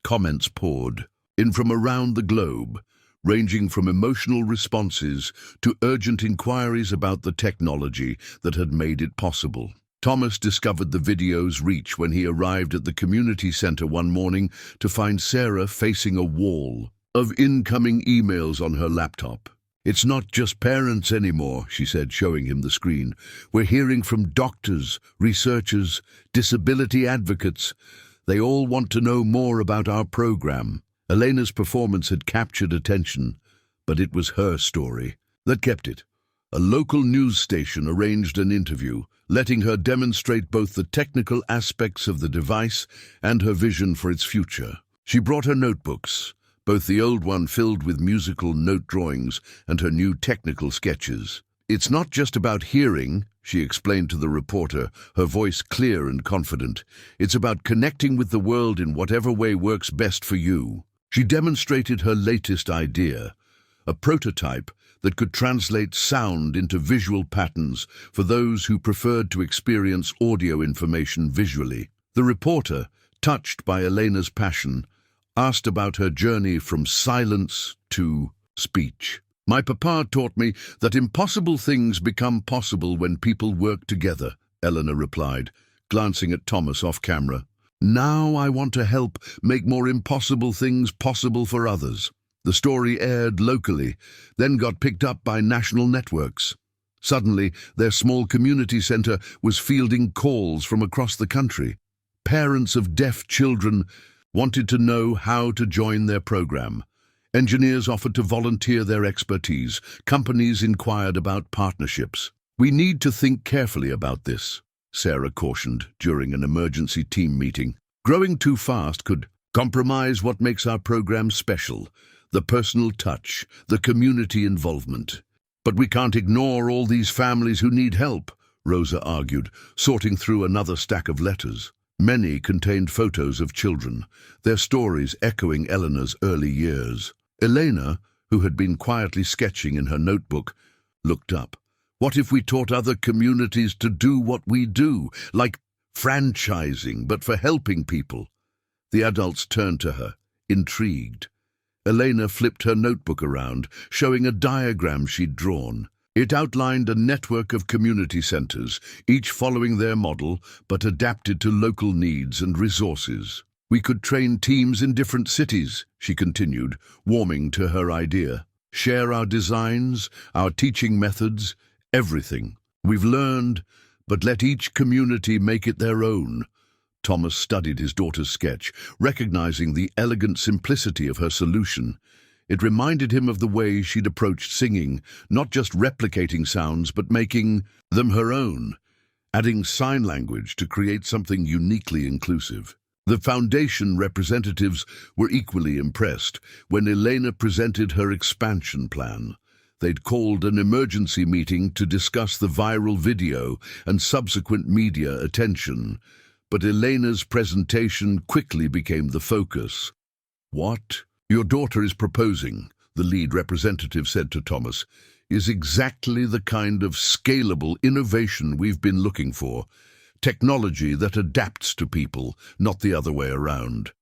Comments poured in from around the globe, ranging from emotional responses to urgent inquiries about the technology that had made it possible. Thomas discovered the video's reach when he arrived at the community center one morning to find Sarah facing a wall of incoming emails on her laptop. "It's not just parents anymore," she said, showing him the screen. "We're hearing from doctors, researchers, disability advocates. They all want to know more about our program." Elena's performance had captured attention, but it was her story that kept it. A local news station arranged an interview, letting her demonstrate both the technical aspects of the device and her vision for its future. She brought her notebooks, both the old one filled with musical note drawings and her new technical sketches. "It's not just about hearing," she explained to the reporter, her voice clear and confident. "It's about connecting with the world in whatever way works best for you." She demonstrated her latest idea, a prototype that could translate sound into visual patterns for those who preferred to experience audio information visually. The reporter, touched by Elena's passion, asked about her journey from silence to speech. "My papa taught me that impossible things become possible when people work together," Elena replied, glancing at Thomas off-camera. "Now I want to help make more impossible things possible for others." The story aired locally, then got picked up by national networks. Suddenly, their small community centre was fielding calls from across the country. Parents of deaf children wanted to know how to join their program. Engineers offered to volunteer their expertise. Companies inquired about partnerships. "We need to think carefully about this," Sarah cautioned during an emergency team meeting. "Growing too fast could compromise what makes our program special, the personal touch, the community involvement. But we can't ignore all these families who need help," Rosa argued, sorting through another stack of letters. Many contained photos of children, their stories echoing Elena's early years. Elena, who had been quietly sketching in her notebook, looked up. "What if we taught other communities to do what we do, like franchising, but for helping people?" The adults turned to her, intrigued. Elena flipped her notebook around, showing a diagram she'd drawn. It outlined a network of community centres, each following their model, but adapted to local needs and resources. "We could train teams in different cities," she continued, warming to her idea. "Share our designs, our teaching methods, everything we've learned, but let each community make it their own." Thomas studied his daughter's sketch, recognizing the elegant simplicity of her solution. It reminded him of the way she'd approached singing, not just replicating sounds, but making them her own, adding sign language to create something uniquely inclusive. The foundation representatives were equally impressed when Elena presented her expansion plan. They'd called an emergency meeting to discuss the viral video and subsequent media attention, but Elena's presentation quickly became the focus. "What your daughter is proposing," the lead representative said to Thomas, "is exactly the kind of scalable innovation we've been looking for. Technology that adapts to people, not the other way around."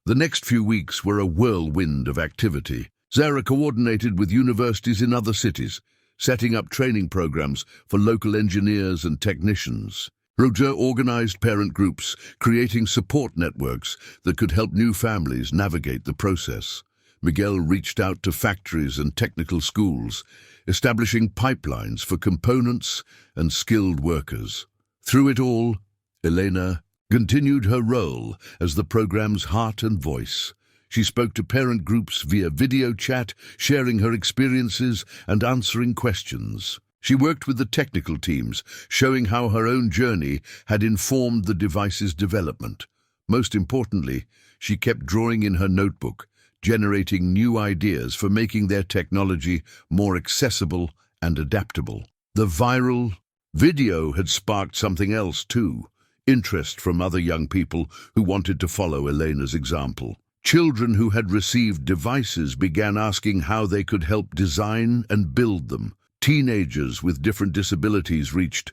The next few weeks were a whirlwind of activity. Sarah coordinated with universities in other cities, setting up training programs for local engineers and technicians. Rosa organized parent groups, creating support networks that could help new families navigate the process. Miguel reached out to factories and technical schools, establishing pipelines for components and skilled workers. Through it all, Elena continued her role as the program's heart and voice. She spoke to parent groups via video chat, sharing her experiences and answering questions. She worked with the technical teams, showing how her own journey had informed the device's development. Most importantly, she kept drawing in her notebook, generating new ideas for making their technology more accessible and adaptable. The viral video had sparked something else too, interest from other young people who wanted to follow Elena's example. Children who had received devices began asking how they could help design and build them. Teenagers with different disabilities reached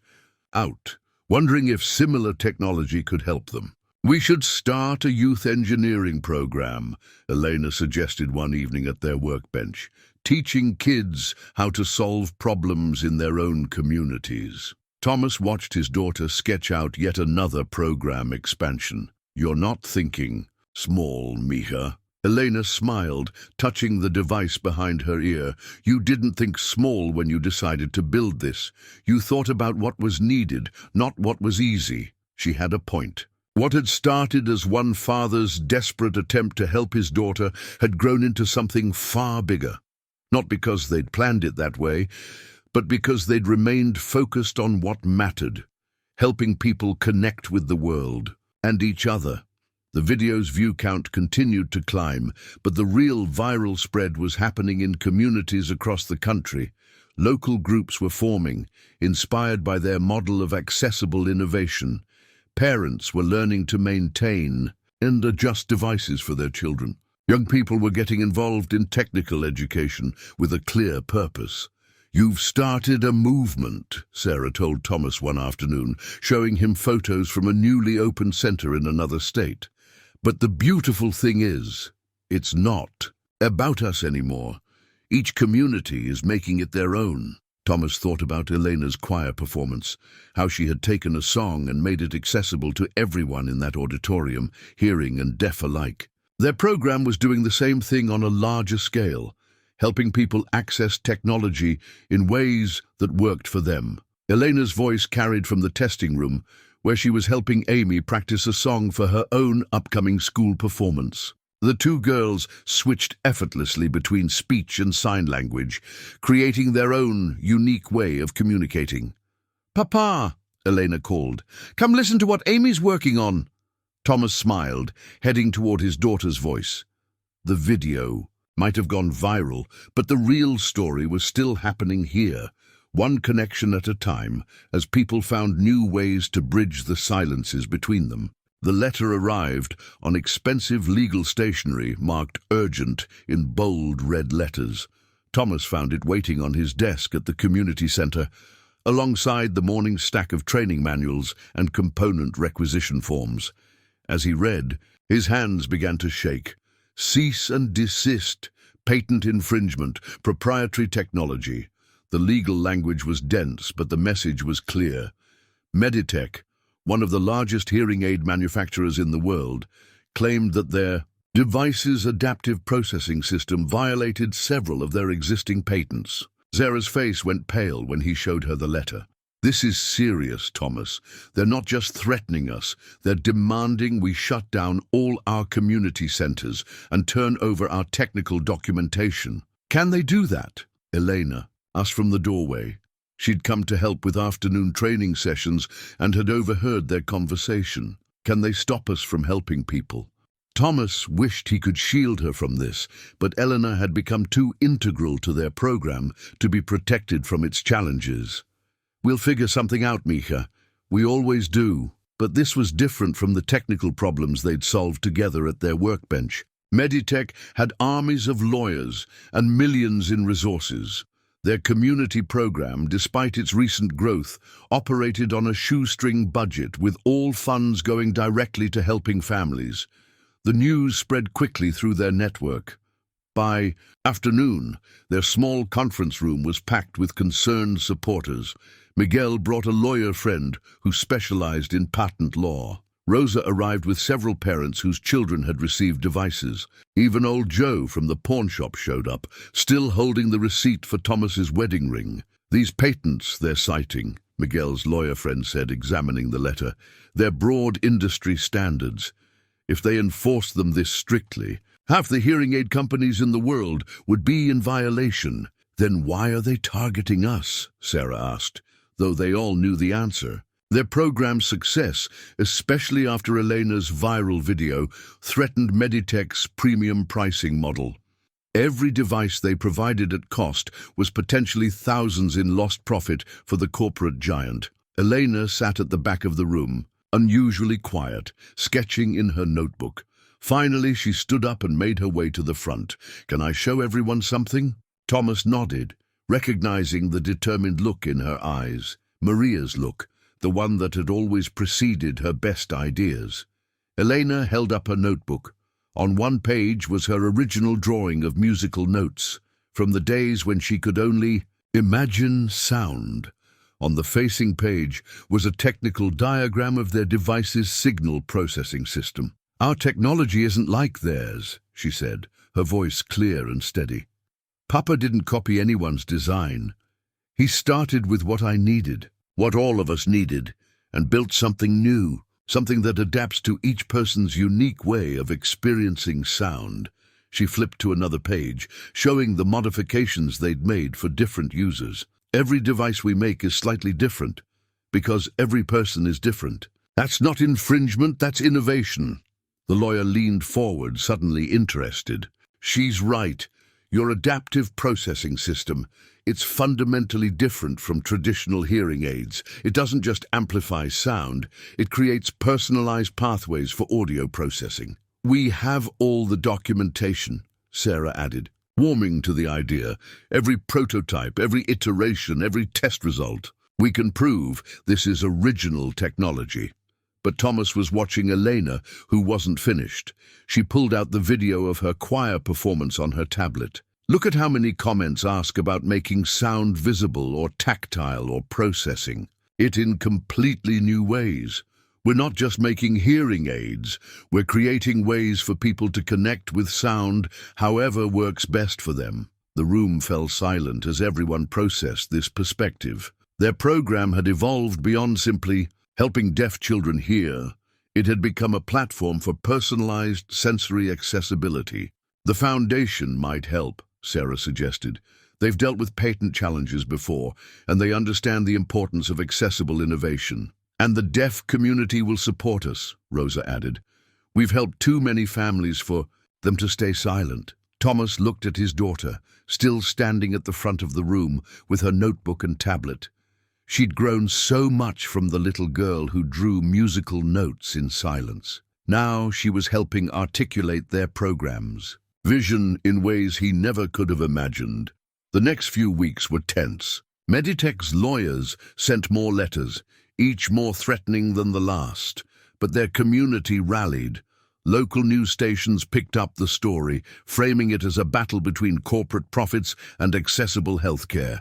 out, wondering if similar technology could help them. "We should start a youth engineering program," Elena suggested one evening at their workbench, "teaching kids how to solve problems in their own communities." Thomas watched his daughter sketch out yet another program expansion. "You're not thinking small, Mija." Elena smiled, touching the device behind her ear. "You didn't think small when you decided to build this. You thought about what was needed, not what was easy." She had a point. What had started as one father's desperate attempt to help his daughter had grown into something far bigger. Not because they'd planned it that way, but because they'd remained focused on what mattered, helping people connect with the world and each other. The video's view count continued to climb, but the real viral spread was happening in communities across the country. Local groups were forming, inspired by their model of accessible innovation. Parents were learning to maintain and adjust devices for their children. Young people were getting involved in technical education with a clear purpose. "You've started a movement," Sarah told Thomas one afternoon, showing him photos from a newly opened center in another state. But the beautiful thing is, it's not about us anymore. Each community is making it their own. Thomas thought about Elena's choir performance, how she had taken a song and made it accessible to everyone in that auditorium, hearing and deaf alike. Their program was doing the same thing on a larger scale, helping people access technology in ways that worked for them. Elena's voice carried from the testing room, where she was helping Amy practice a song for her own upcoming school performance. The two girls switched effortlessly between speech and sign language, creating their own unique way of communicating. "Papa," Elena called, "come listen to what Amy's working on." Thomas smiled, heading toward his daughter's voice. The video might have gone viral, but the real story was still happening here, one connection at a time, as people found new ways to bridge the silences between them. The letter arrived on expensive legal stationery marked urgent in bold red letters. Thomas found it waiting on his desk at the community center, alongside the morning stack of training manuals and component requisition forms. As he read, his hands began to shake. Cease and desist, patent infringement, proprietary technology. The legal language was dense, but the message was clear. Meditech, one of the largest hearing aid manufacturers in the world, claimed that their device's adaptive processing system violated several of their existing patents. Zara's face went pale when he showed her the letter. "This is serious, Thomas. They're not just threatening us, they're demanding we shut down all our community centers and turn over our technical documentation." "Can they do that?" Elena asked from the doorway. She'd come to help with afternoon training sessions and had overheard their conversation. "Can they stop us from helping people?" Thomas wished he could shield her from this, but Elena had become too integral to their program to be protected from its challenges. "We'll figure something out, Mija. We always do." But this was different from the technical problems they'd solved together at their workbench. Meditech had armies of lawyers and millions in resources. Their community program, despite its recent growth, operated on a shoestring budget, with all funds going directly to helping families. The news spread quickly through their network. By afternoon, their small conference room was packed with concerned supporters. Miguel brought a lawyer friend who specialized in patent law. Rosa arrived with several parents whose children had received devices. Even old Joe from the pawn shop showed up, still holding the receipt for Thomas's wedding ring. "These patents they're citing," Miguel's lawyer friend said, examining the letter, "they're broad industry standards. If they enforced them this strictly, half the hearing aid companies in the world would be in violation." "Then why are they targeting us?" Sarah asked, though they all knew the answer. Their program's success, especially after Elena's viral video, threatened Meditech's premium pricing model. Every device they provided at cost was potentially thousands in lost profit for the corporate giant. Elena sat at the back of the room, unusually quiet, sketching in her notebook. Finally, she stood up and made her way to the front. "Can I show everyone something?" Thomas nodded, recognizing the determined look in her eyes. Maria's look, the one that had always preceded her best ideas. Elena held up her notebook. On one page was her original drawing of musical notes, from the days when she could only imagine sound. On the facing page was a technical diagram of their device's signal processing system. "Our technology isn't like theirs," she said, her voice clear and steady. "Papa didn't copy anyone's design. He started with what I needed, what all of us needed, and built something new, something that adapts to each person's unique way of experiencing sound." She flipped to another page, showing the modifications they'd made for different users. "Every device we make is slightly different, because every person is different. That's not infringement, that's innovation." The lawyer leaned forward, suddenly interested. "She's right. Your adaptive processing system, it's fundamentally different from traditional hearing aids. It doesn't just amplify sound, it creates personalized pathways for audio processing." "We have all the documentation," Sarah added, warming to the idea. "Every prototype, every iteration, every test result. We can prove this is original technology." But Thomas was watching Elena, who wasn't finished. She pulled out the video of her choir performance on her tablet. Look at how many comments ask about making sound visible or tactile or processing it in completely new ways. We're not just making hearing aids, we're creating ways for people to connect with sound however works best for them. The room fell silent as everyone processed this perspective. Their program had evolved beyond simply helping deaf children hear. It had become a platform for personalized sensory accessibility. The foundation might help, Sarah suggested. They've dealt with patent challenges before, and they understand the importance of accessible innovation. And the deaf community will support us, Rosa added. We've helped too many families for them to stay silent. Thomas looked at his daughter, still standing at the front of the room with her notebook and tablet. She'd grown so much from the little girl who drew musical notes in silence. Now she was helping articulate their programs. Vision in ways he never could have imagined. The next few weeks were tense. Meditech's lawyers sent more letters, each more threatening than the last, but their community rallied. Local news stations picked up the story, framing it as a battle between corporate profits and accessible healthcare.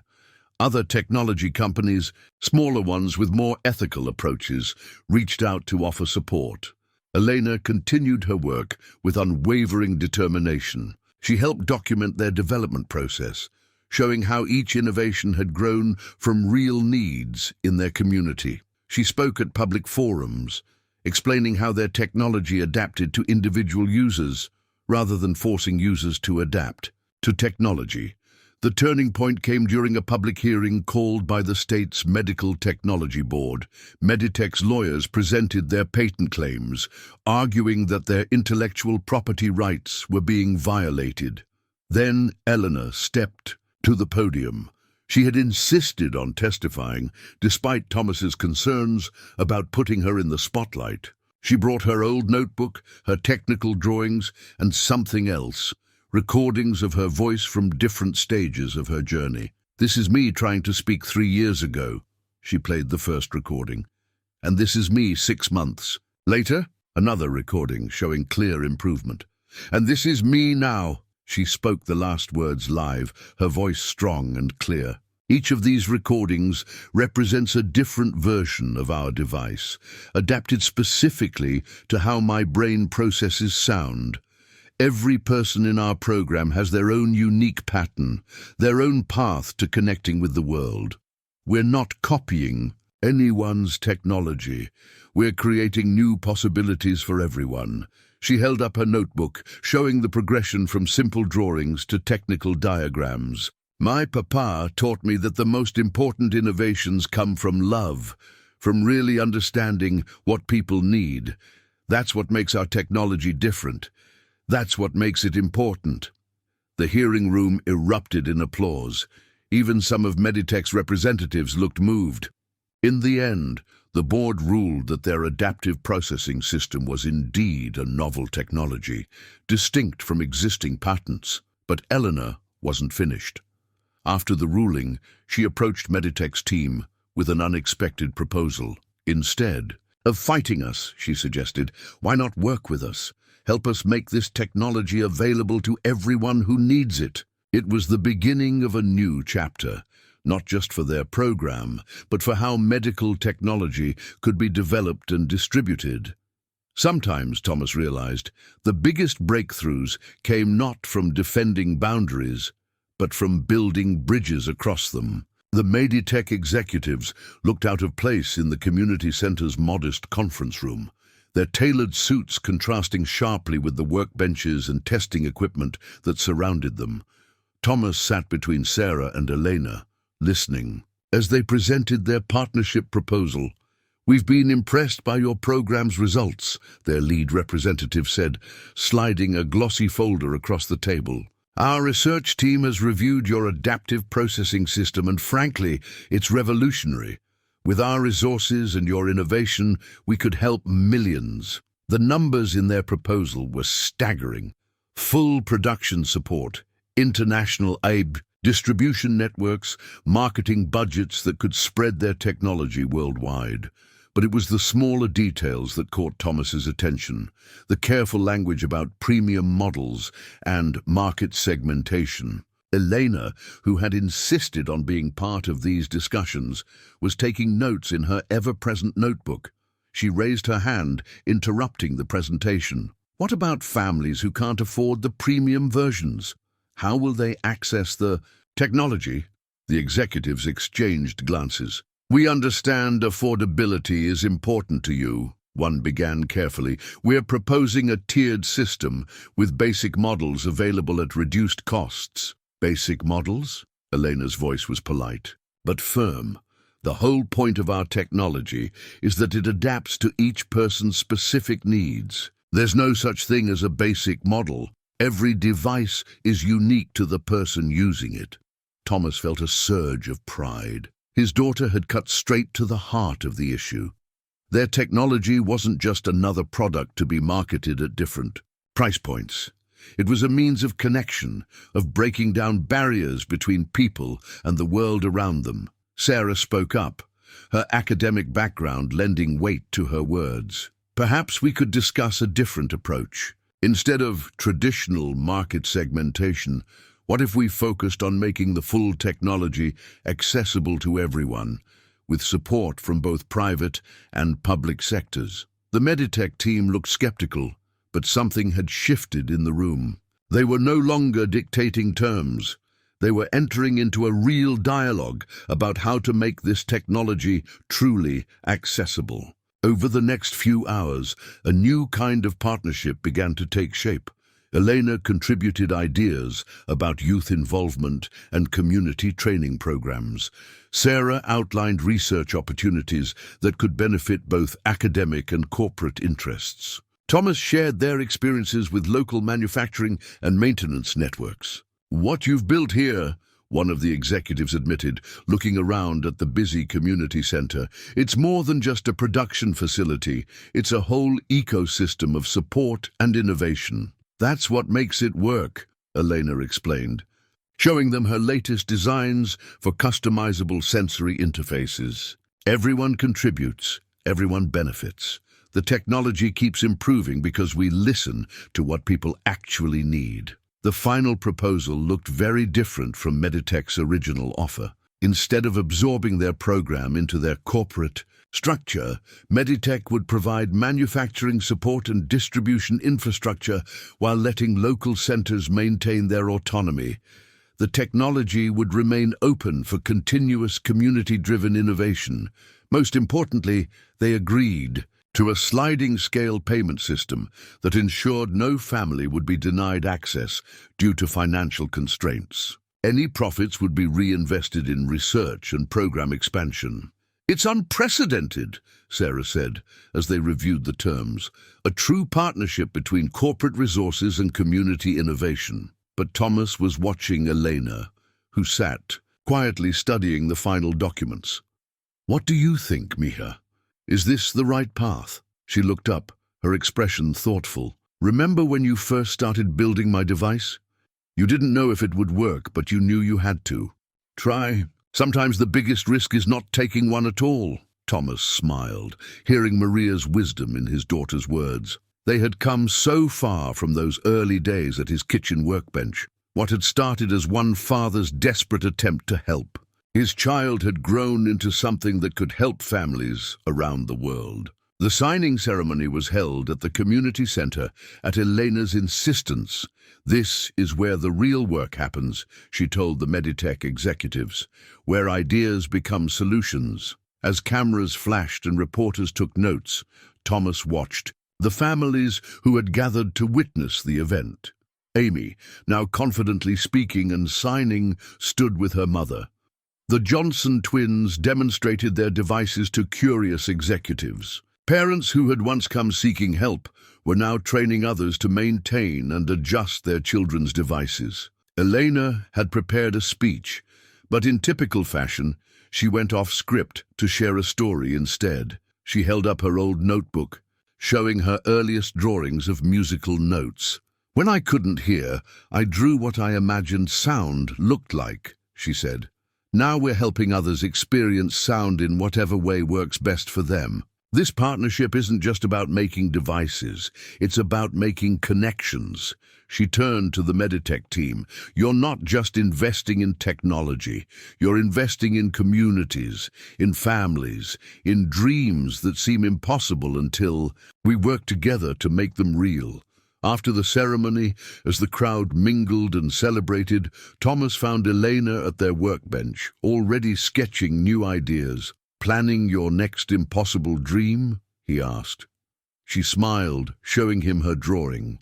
Other technology companies, smaller ones with more ethical approaches, reached out to offer support. Elena continued her work with unwavering determination. She helped document their development process, showing how each innovation had grown from real needs in their community. She spoke at public forums, explaining how their technology adapted to individual users, rather than forcing users to adapt to technology. The turning point came during a public hearing called by the state's Medical Technology Board. Meditech's lawyers presented their patent claims, arguing that their intellectual property rights were being violated. Then Elena stepped to the podium. She had insisted on testifying, despite Thomas's concerns about putting her in the spotlight. She brought her old notebook, her technical drawings, and something else, recordings of her voice from different stages of her journey. This is me trying to speak 3 years ago, she played the first recording. And this is me 6 months later, another recording showing clear improvement. And this is me now. She spoke the last words live, her voice strong and clear. Each of these recordings represents a different version of our device, adapted specifically to how my brain processes sound. Every person in our program has their own unique pattern, their own path to connecting with the world. We're not copying anyone's technology. We're creating new possibilities for everyone. She held up her notebook, showing the progression from simple drawings to technical diagrams. My papa taught me that the most important innovations come from love, from really understanding what people need. That's what makes our technology different. That's what makes it important. The hearing room erupted in applause. Even some of Meditech's representatives looked moved. In the end, the board ruled that their adaptive processing system was indeed a novel technology, distinct from existing patents. But Elena wasn't finished. After the ruling, she approached Meditech's team with an unexpected proposal. Instead of fighting us, she suggested, why not work with us? Help us make this technology available to everyone who needs it. It was the beginning of a new chapter, not just for their program, but for how medical technology could be developed and distributed. Sometimes, Thomas realized, the biggest breakthroughs came not from defending boundaries, but from building bridges across them. The Meditech executives looked out of place in the community center's modest conference room, their tailored suits contrasting sharply with the workbenches and testing equipment that surrounded them. Thomas sat between Sarah and Elena, listening. As they presented their partnership proposal, "We've been impressed by your program's results," their lead representative said, sliding a glossy folder across the table. "Our research team has reviewed your adaptive processing system, and frankly, it's revolutionary. With our resources and your innovation, we could help millions." The numbers in their proposal were staggering. Full production support, international aid, distribution networks, marketing budgets that could spread their technology worldwide. But it was the smaller details that caught Thomas's attention, the careful language about premium models and market segmentation. Elena, who had insisted on being part of these discussions, was taking notes in her ever-present notebook. She raised her hand, interrupting the presentation. What about families who can't afford the premium versions? How will they access the technology? The executives exchanged glances. We understand affordability is important to you, one began carefully. We're proposing a tiered system with basic models available at reduced costs. Basic models? Elena's voice was polite, but firm. The whole point of our technology is that it adapts to each person's specific needs. There's no such thing as a basic model. Every device is unique to the person using it. Thomas felt a surge of pride. His daughter had cut straight to the heart of the issue. Their technology wasn't just another product to be marketed at different price points. It was a means of connection, of breaking down barriers between people and the world around them. Sarah spoke up, her academic background lending weight to her words. Perhaps we could discuss a different approach. Instead of traditional market segmentation, what if we focused on making the full technology accessible to everyone, with support from both private and public sectors? The Meditech team looked skeptical, but something had shifted in the room. They were no longer dictating terms. They were entering into a real dialogue about how to make this technology truly accessible. Over the next few hours, a new kind of partnership began to take shape. Elena contributed ideas about youth involvement and community training programs. Sarah outlined research opportunities that could benefit both academic and corporate interests. Thomas shared their experiences with local manufacturing and maintenance networks. What you've built here, one of the executives admitted, looking around at the busy community center, it's more than just a production facility. It's a whole ecosystem of support and innovation. That's what makes it work, Elena explained, showing them her latest designs for customizable sensory interfaces. Everyone contributes, everyone benefits. The technology keeps improving because we listen to what people actually need. The final proposal looked very different from Meditech's original offer. Instead of absorbing their program into their corporate structure, Meditech would provide manufacturing support and distribution infrastructure while letting local centers maintain their autonomy. The technology would remain open for continuous community-driven innovation. Most importantly, they agreed to a sliding-scale payment system that ensured no family would be denied access due to financial constraints. Any profits would be reinvested in research and program expansion. It's unprecedented, Sarah said, as they reviewed the terms. A true partnership between corporate resources and community innovation. But Thomas was watching Elena, who sat, quietly studying the final documents. What do you think, Mija? Is this the right path? She looked up, her expression thoughtful. Remember when you first started building my device? You didn't know if it would work, but you knew you had to. Try. Sometimes the biggest risk is not taking one at all. Thomas smiled, hearing Maria's wisdom in his daughter's words. They had come so far from those early days at his kitchen workbench. What had started as one father's desperate attempt to help. His child had grown into something that could help families around the world. The signing ceremony was held at the community center at Elena's insistence. This is where the real work happens, she told the Meditech executives, where ideas become solutions. As cameras flashed and reporters took notes, Thomas watched the families who had gathered to witness the event. Amy, now confidently speaking and signing, stood with her mother. The Johnson twins demonstrated their devices to curious executives. Parents who had once come seeking help were now training others to maintain and adjust their children's devices. Elena had prepared a speech, but in typical fashion, she went off script to share a story instead. She held up her old notebook, showing her earliest drawings of musical notes. When I couldn't hear, I drew what I imagined sound looked like, she said. Now we're helping others experience sound in whatever way works best for them. This partnership isn't just about making devices, it's about making connections. She turned to the Meditech team. You're not just investing in technology, you're investing in communities, in families, in dreams that seem impossible until we work together to make them real. After the ceremony, as the crowd mingled and celebrated, Thomas found Elena at their workbench, already sketching new ideas. "Planning your next impossible dream?" he asked. She smiled, showing him her drawing.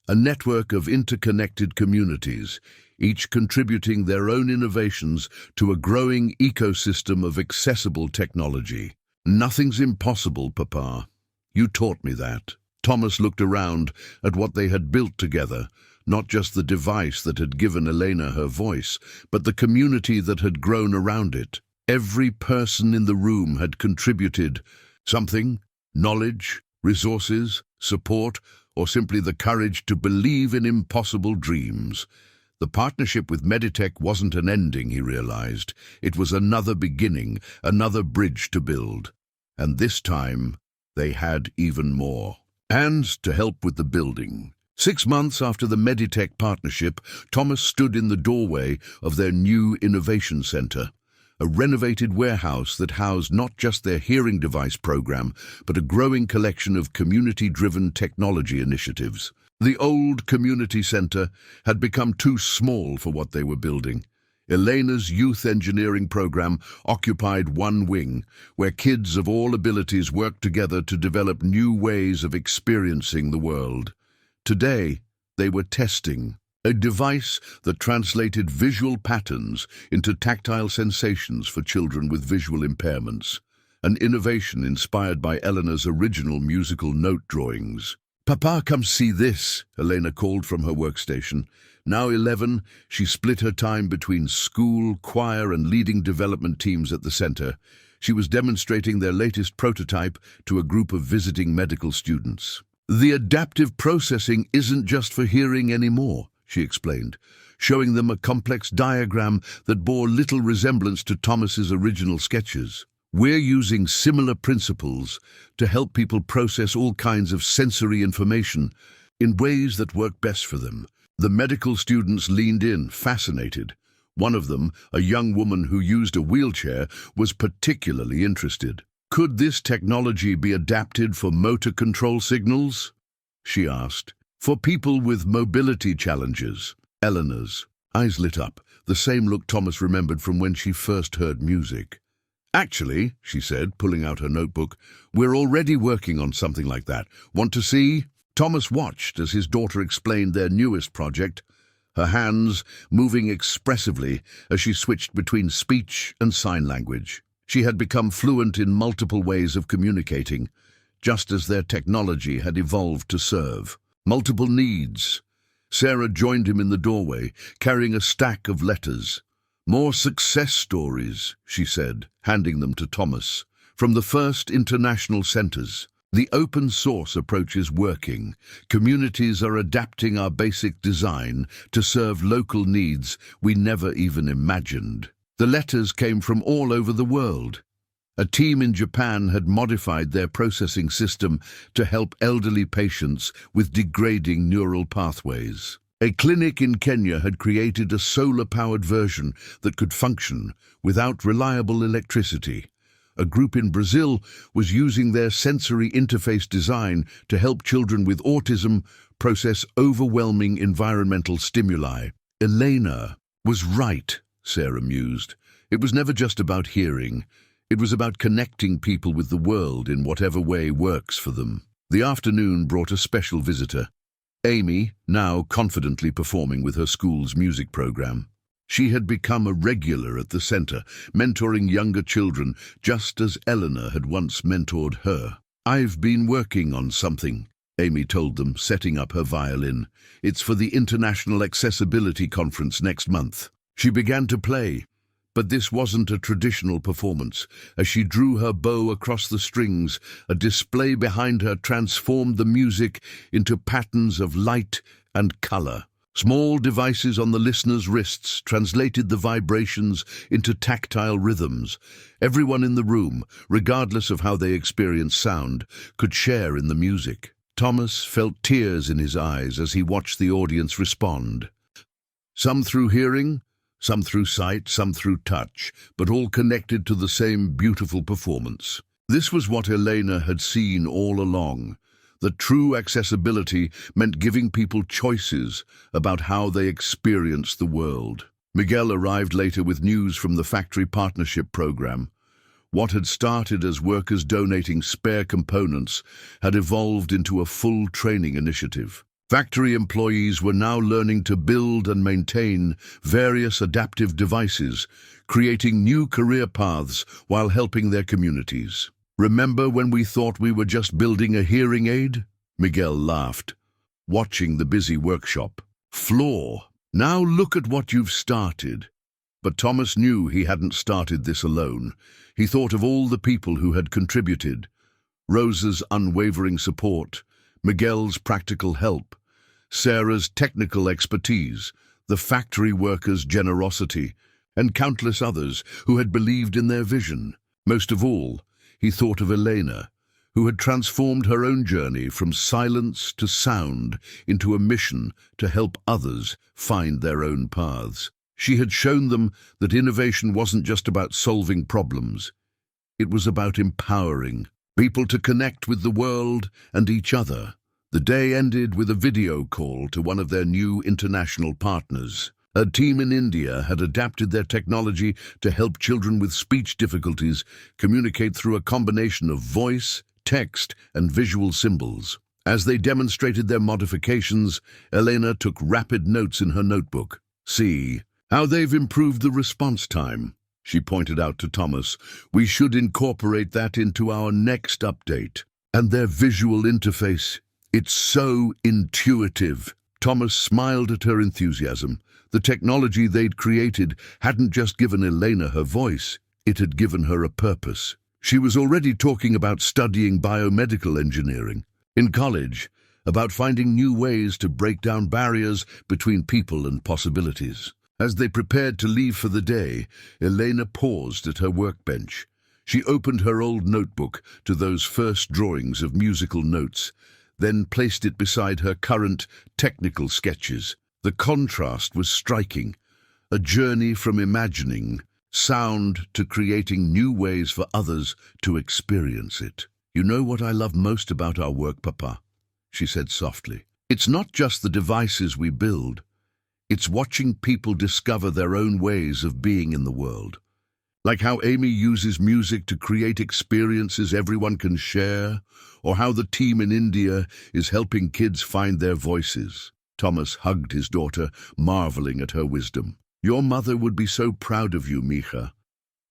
A network of interconnected communities, each contributing their own innovations to a growing ecosystem of accessible technology. "Nothing's impossible, Papa. You taught me that." Thomas looked around at what they had built together, not just the device that had given Elena her voice, but the community that had grown around it. Every person in the room had contributed something: knowledge, resources, support, or simply the courage to believe in impossible dreams. The partnership with Meditech wasn't an ending, he realized. It was another beginning, another bridge to build. And this time, they had even more. And to help with the building. 6 months after the Meditech partnership, Thomas stood in the doorway of their new innovation center, a renovated warehouse that housed not just their hearing device program, but a growing collection of community-driven technology initiatives. The old community center had become too small for what they were building. Elena's youth engineering program occupied one wing, where kids of all abilities worked together to develop new ways of experiencing the world. Today, they were testing a device that translated visual patterns into tactile sensations for children with visual impairments, an innovation inspired by Elena's original musical note drawings. "Papa, come see this," Elena called from her workstation. Now 11, she split her time between school, choir, and leading development teams at the center. She was demonstrating their latest prototype to a group of visiting medical students. "The adaptive processing isn't just for hearing anymore," she explained, showing them a complex diagram that bore little resemblance to Thomas's original sketches. "We're using similar principles to help people process all kinds of sensory information in ways that work best for them." The medical students leaned in, fascinated. One of them, a young woman who used a wheelchair, was particularly interested. "Could this technology be adapted for motor control signals?" she asked. "For people with mobility challenges." Elena's eyes lit up, the same look Thomas remembered from when she first heard music. "Actually," she said, pulling out her notebook, "we're already working on something like that. Want to see?" Thomas watched as his daughter explained their newest project, her hands moving expressively as she switched between speech and sign language. She had become fluent in multiple ways of communicating, just as their technology had evolved to serve multiple needs. Sarah joined him in the doorway, carrying a stack of letters. "More success stories," she said, handing them to Thomas, "from the first international centers. The open source approach is working. Communities are adapting our basic design to serve local needs we never even imagined." The letters came from all over the world. A team in Japan had modified their processing system to help elderly patients with degrading neural pathways. A clinic in Kenya had created a solar-powered version that could function without reliable electricity. A group in Brazil was using their sensory interface design to help children with autism process overwhelming environmental stimuli. "Elena was right," Sarah mused. "It was never just about hearing. It was about connecting people with the world in whatever way works for them." The afternoon brought a special visitor, Amy, now confidently performing with her school's music program. She had become a regular at the center, mentoring younger children, just as Elena had once mentored her. "I've been working on something," Amy told them, setting up her violin. "It's for the International Accessibility Conference next month." She began to play, but this wasn't a traditional performance. As she drew her bow across the strings, a display behind her transformed the music into patterns of light and color. Small devices on the listener's wrists translated the vibrations into tactile rhythms. Everyone in the room, regardless of how they experienced sound, could share in the music. Thomas felt tears in his eyes as he watched the audience respond. Some through hearing, some through sight, some through touch, but all connected to the same beautiful performance. This was what Elena had seen all along. That true accessibility meant giving people choices about how they experience the world. Miguel arrived later with news from the factory partnership program. What had started as workers donating spare components had evolved into a full training initiative. Factory employees were now learning to build and maintain various adaptive devices, creating new career paths while helping their communities. "Remember when we thought we were just building a hearing aid?" Miguel laughed, watching the busy workshop floor. "Now look at what you've started." But Thomas knew he hadn't started this alone. He thought of all the people who had contributed. Rosa's unwavering support, Miguel's practical help, Sarah's technical expertise, the factory workers' generosity, and countless others who had believed in their vision. Most of all, he thought of Elena, who had transformed her own journey from silence to sound into a mission to help others find their own paths. She had shown them that innovation wasn't just about solving problems. It was about empowering people to connect with the world and each other. The day ended with a video call to one of their new international partners. A team in India had adapted their technology to help children with speech difficulties communicate through a combination of voice, text, and visual symbols. As they demonstrated their modifications, Elena took rapid notes in her notebook. "See how they've improved the response time," she pointed out to Thomas. "We should incorporate that into our next update. And their visual interface, it's so intuitive." Thomas smiled at her enthusiasm. The technology they'd created hadn't just given Elena her voice, it had given her a purpose. She was already talking about studying biomedical engineering in college, about finding new ways to break down barriers between people and possibilities. As they prepared to leave for the day, Elena paused at her workbench. She opened her old notebook to those first drawings of musical notes, then placed it beside her current technical sketches. The contrast was striking, a journey from imagining sound to creating new ways for others to experience it. "You know what I love most about our work, Papa?" she said softly. "It's not just the devices we build. It's watching people discover their own ways of being in the world. Like how Amy uses music to create experiences everyone can share, or how the team in India is helping kids find their voices." Thomas hugged his daughter, marveling at her wisdom. "Your mother would be so proud of you, Mija,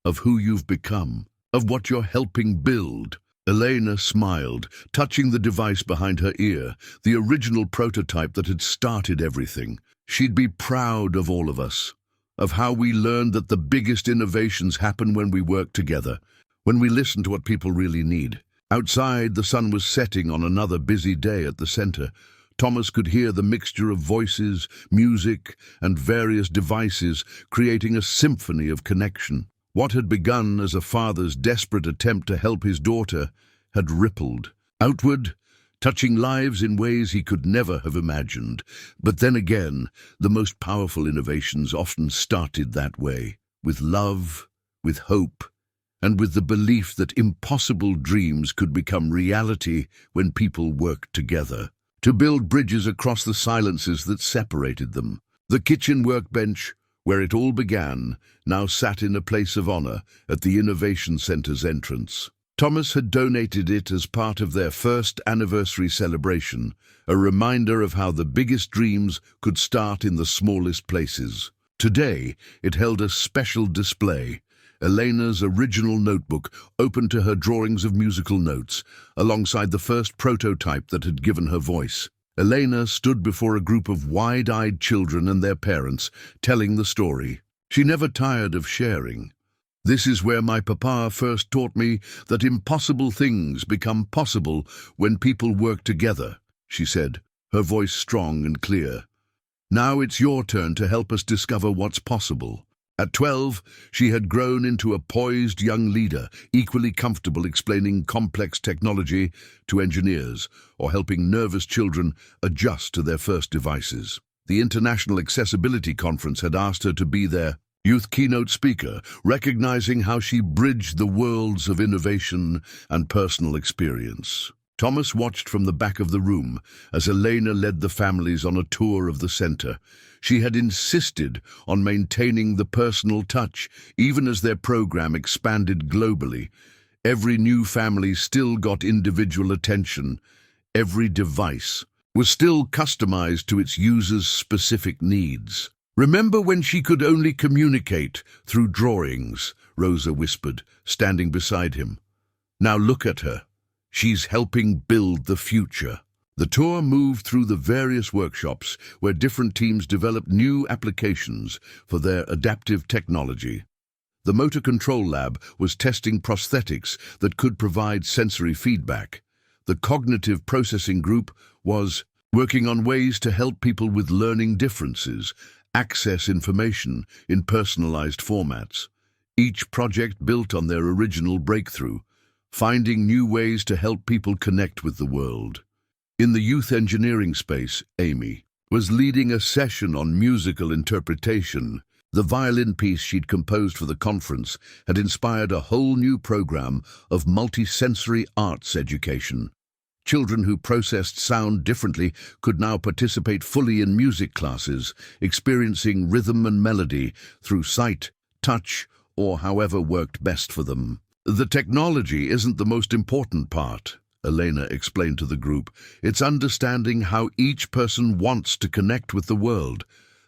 of who you've become, of what you're helping build." Elena smiled, touching the device behind her ear, the original prototype that had started everything. She'd be proud of all of us, of how we learned that the biggest innovations happen when we work together, when we listen to what people really need. Outside, the sun was setting on another busy day at the center. Thomas could hear the mixture of voices, music, and various devices creating a symphony of connection. What had begun as a father's desperate attempt to help his daughter had rippled outward, touching lives in ways he could never have imagined. But then again, the most powerful innovations often started that way, with love, with hope, and with the belief that impossible dreams could become reality when people worked together to build bridges across the silences that separated them. The kitchen workbench, where it all began, now sat in a place of honor at the Innovation Center's entrance. Thomas had donated it as part of their first anniversary celebration, a reminder of how the biggest dreams could start in the smallest places. Today, it held a special display. Elena's original notebook open to her drawings of musical notes, alongside the first prototype that had given her voice. Elena stood before a group of wide-eyed children and their parents, telling the story. She never tired of sharing. "This is where my papa first taught me that impossible things become possible when people work together," she said, her voice strong and clear. Now it's your turn to help us discover what's possible. At 12, she had grown into a poised young leader, equally comfortable explaining complex technology to engineers or helping nervous children adjust to their first devices. The International Accessibility Conference had asked her to be their youth keynote speaker, recognizing how she bridged the worlds of innovation and personal experience. Thomas watched from the back of the room as Elena led the families on a tour of the center. She had insisted on maintaining the personal touch, even as their program expanded globally. Every new family still got individual attention. Every device was still customized to its users' specific needs. "Remember when she could only communicate through drawings?" Rosa whispered, standing beside him. "Now look at her. She's helping build the future." The tour moved through the various workshops where different teams developed new applications for their adaptive technology. The motor control lab was testing prosthetics that could provide sensory feedback. The cognitive processing group was working on ways to help people with learning differences access information in personalized formats. Each project built on their original breakthrough, finding new ways to help people connect with the world. In the youth engineering space, Amy was leading a session on musical interpretation. The violin piece she'd composed for the conference had inspired a whole new program of multisensory arts education. Children who processed sound differently could now participate fully in music classes, experiencing rhythm and melody through sight, touch, or however worked best for them. "The technology isn't the most important part," Elena explained to the group. "It's understanding how each person wants to connect with the world.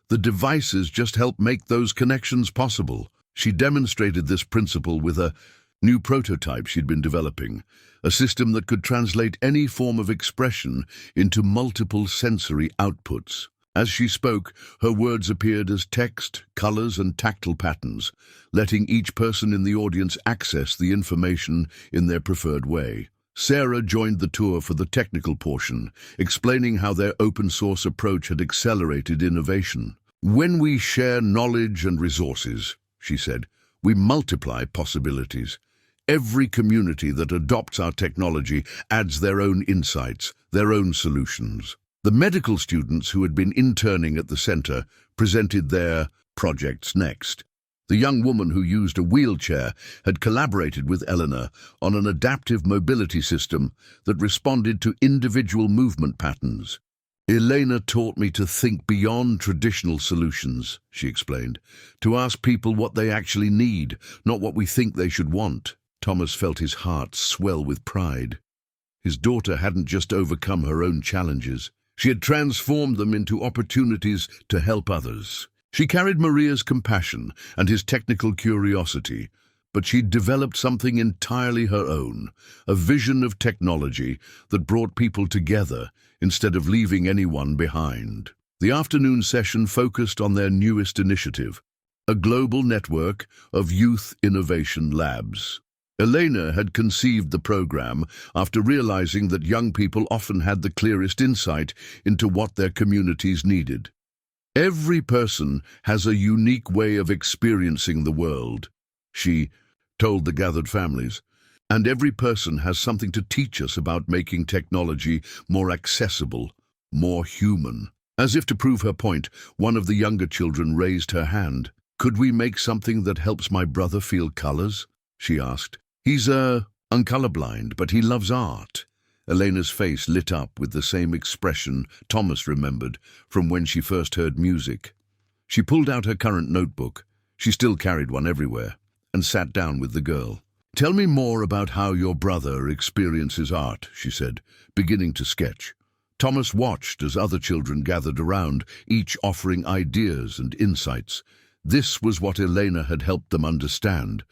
The devices just help make those connections possible." She demonstrated this principle with a new prototype she'd been developing, a system that could translate any form of expression into multiple sensory outputs. As she spoke, her words appeared as text, colors, and tactile patterns, letting each person in the audience access the information in their preferred way. Sarah joined the tour for the technical portion, explaining how their open-source approach had accelerated innovation. "When we share knowledge and resources," she said, "we multiply possibilities. Every community that adopts our technology adds their own insights, their own solutions." The medical students who had been interning at the center presented their projects next. The young woman who used a wheelchair had collaborated with Elena on an adaptive mobility system that responded to individual movement patterns. "Elena taught me to think beyond traditional solutions," she explained, "to ask people what they actually need, not what we think they should want." Thomas felt his heart swell with pride. His daughter hadn't just overcome her own challenges. She had transformed them into opportunities to help others. She carried Maria's compassion and his technical curiosity, but she'd developed something entirely her own, a vision of technology that brought people together instead of leaving anyone behind. The afternoon session focused on their newest initiative, a global network of youth innovation labs. Elena had conceived the program after realizing that young people often had the clearest insight into what their communities needed. "Every person has a unique way of experiencing the world," she told the gathered families, "and every person has something to teach us about making technology more accessible, more human." As if to prove her point, one of the younger children raised her hand. "Could we make something that helps my brother feel colors?" she asked. "He's uncolorblind, but he loves art." Elena's face lit up with the same expression Thomas remembered from when she first heard music. She pulled out her current notebook, she still carried one everywhere, and sat down with the girl. "Tell me more about how your brother experiences art," she said, beginning to sketch. Thomas watched as other children gathered around, each offering ideas and insights. This was what Elena had helped them understand,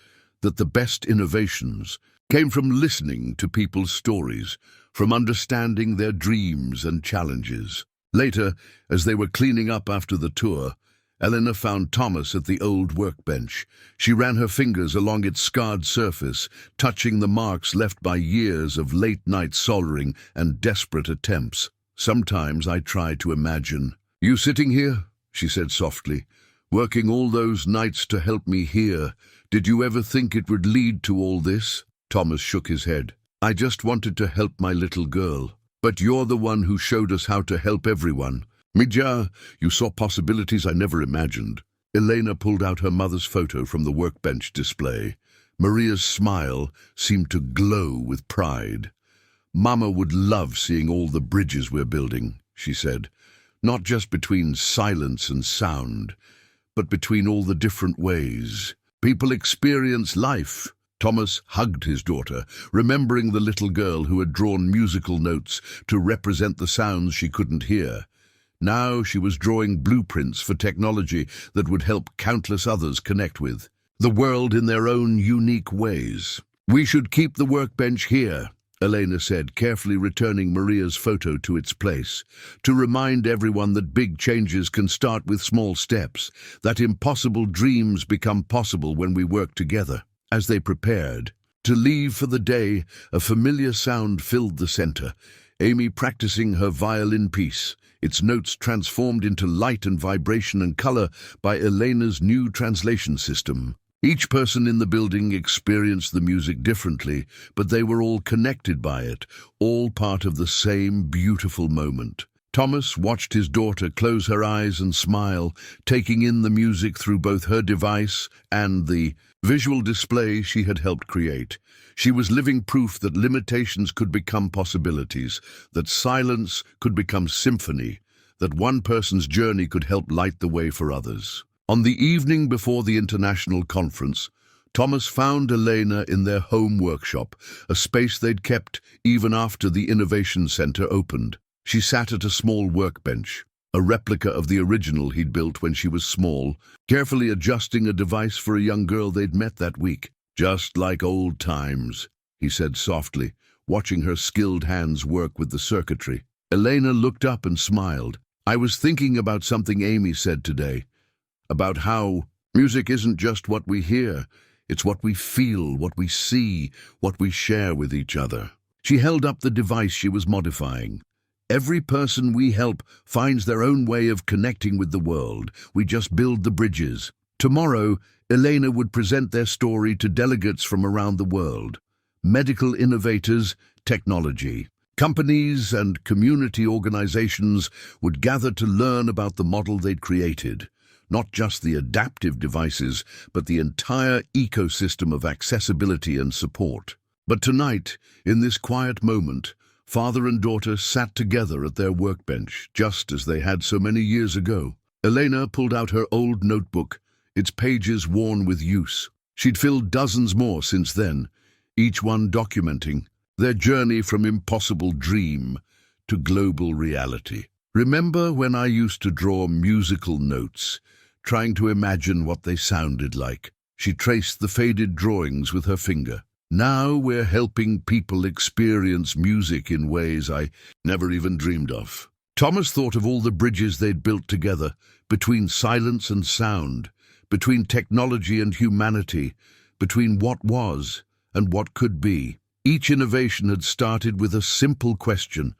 that the best innovations came from listening to people's stories, from understanding their dreams and challenges. Later, as they were cleaning up after the tour, Elena found Thomas at the old workbench. She ran her fingers along its scarred surface, touching the marks left by years of late-night soldering and desperate attempts. "Sometimes I try to imagine "You sitting here?" she said softly. "Working all those nights to help me here. Did you ever think it would lead to all this?" Thomas shook his head. "I just wanted to help my little girl. But you're the one who showed us how to help everyone. Miguel, you saw possibilities I never imagined." Elena pulled out her mother's photo from the workbench display. Maria's smile seemed to glow with pride. "Mama would love seeing all the bridges we're building," she said. "Not just between silence and sound, but between all the different ways people experience life." Thomas hugged his daughter, remembering the little girl who had drawn musical notes to represent the sounds she couldn't hear. Now she was drawing blueprints for technology that would help countless others connect with the world in their own unique ways. "We should keep the workbench here," Elena said, carefully returning Maria's photo to its place, "to remind everyone that big changes can start with small steps, that impossible dreams become possible when we work together." As they prepared to leave for the day, a familiar sound filled the center. Amy practicing her violin piece, its notes transformed into light and vibration and color by Elena's new translation system. Each person in the building experienced the music differently, but they were all connected by it, all part of the same beautiful moment. Thomas watched his daughter close her eyes and smile, taking in the music through both her device and the visual display she had helped create. She was living proof that limitations could become possibilities, that silence could become symphony, that one person's journey could help light the way for others. On the evening before the international conference, Thomas found Elena in their home workshop, a space they'd kept even after the Innovation Center opened. She sat at a small workbench, a replica of the original he'd built when she was small, carefully adjusting a device for a young girl they'd met that week. "Just like old times," he said softly, watching her skilled hands work with the circuitry. Elena looked up and smiled. "I was thinking about something Amy said today, about how music isn't just what we hear, it's what we feel, what we see, what we share with each other." She held up the device she was modifying. "Every person we help finds their own way of connecting with the world. We just build the bridges." Tomorrow, Elena would present their story to delegates from around the world. Medical innovators, technology. Companies and community organizations would gather to learn about the model they'd created. Not just the adaptive devices, but the entire ecosystem of accessibility and support. But tonight, in this quiet moment, father and daughter sat together at their workbench, just as they had so many years ago. Elena pulled out her old notebook, its pages worn with use. She'd filled dozens more since then, each one documenting their journey from impossible dream to global reality. "Remember when I used to draw musical notes, trying to imagine what they sounded like?" She traced the faded drawings with her finger. "Now we're helping people experience music in ways I never even dreamed of." Thomas thought of all the bridges they'd built together, between silence and sound, between technology and humanity, between what was and what could be. Each innovation had started with a simple question: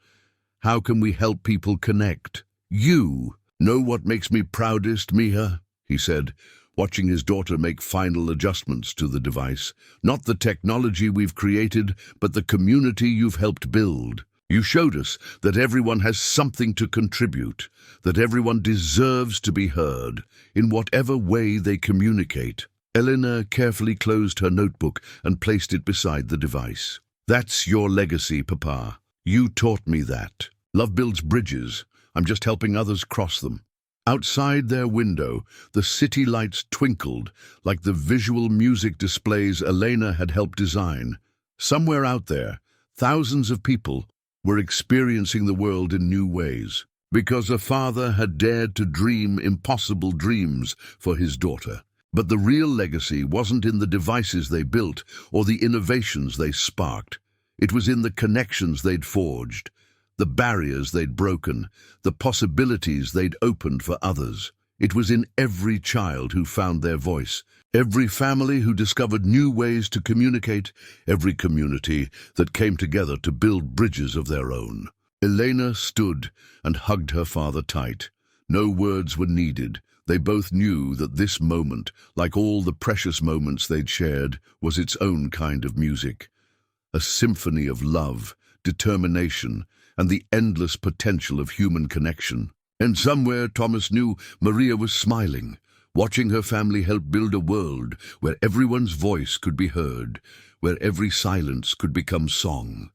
how can we help people connect? "You know what makes me proudest, Mija?" he said, watching his daughter make final adjustments to the device. "Not the technology we've created, but the community you've helped build. You showed us that everyone has something to contribute, that everyone deserves to be heard, in whatever way they communicate." Elena carefully closed her notebook and placed it beside the device. "That's your legacy, Papa. You taught me that. Love builds bridges. I'm just helping others cross them." Outside their window, the city lights twinkled like the visual music displays Elena had helped design. Somewhere out there, thousands of people were experiencing the world in new ways, because a father had dared to dream impossible dreams for his daughter. But the real legacy wasn't in the devices they built or the innovations they sparked. It was in the connections they'd forged, the barriers they'd broken, the possibilities they'd opened for others. It was in every child who found their voice, every family who discovered new ways to communicate, every community that came together to build bridges of their own. Elena stood and hugged her father tight. No words were needed. They both knew that this moment, like all the precious moments they'd shared, was its own kind of music. A symphony of love, determination, and the endless potential of human connection. And somewhere Thomas knew Maria was smiling, watching her family help build a world where everyone's voice could be heard, where every silence could become song.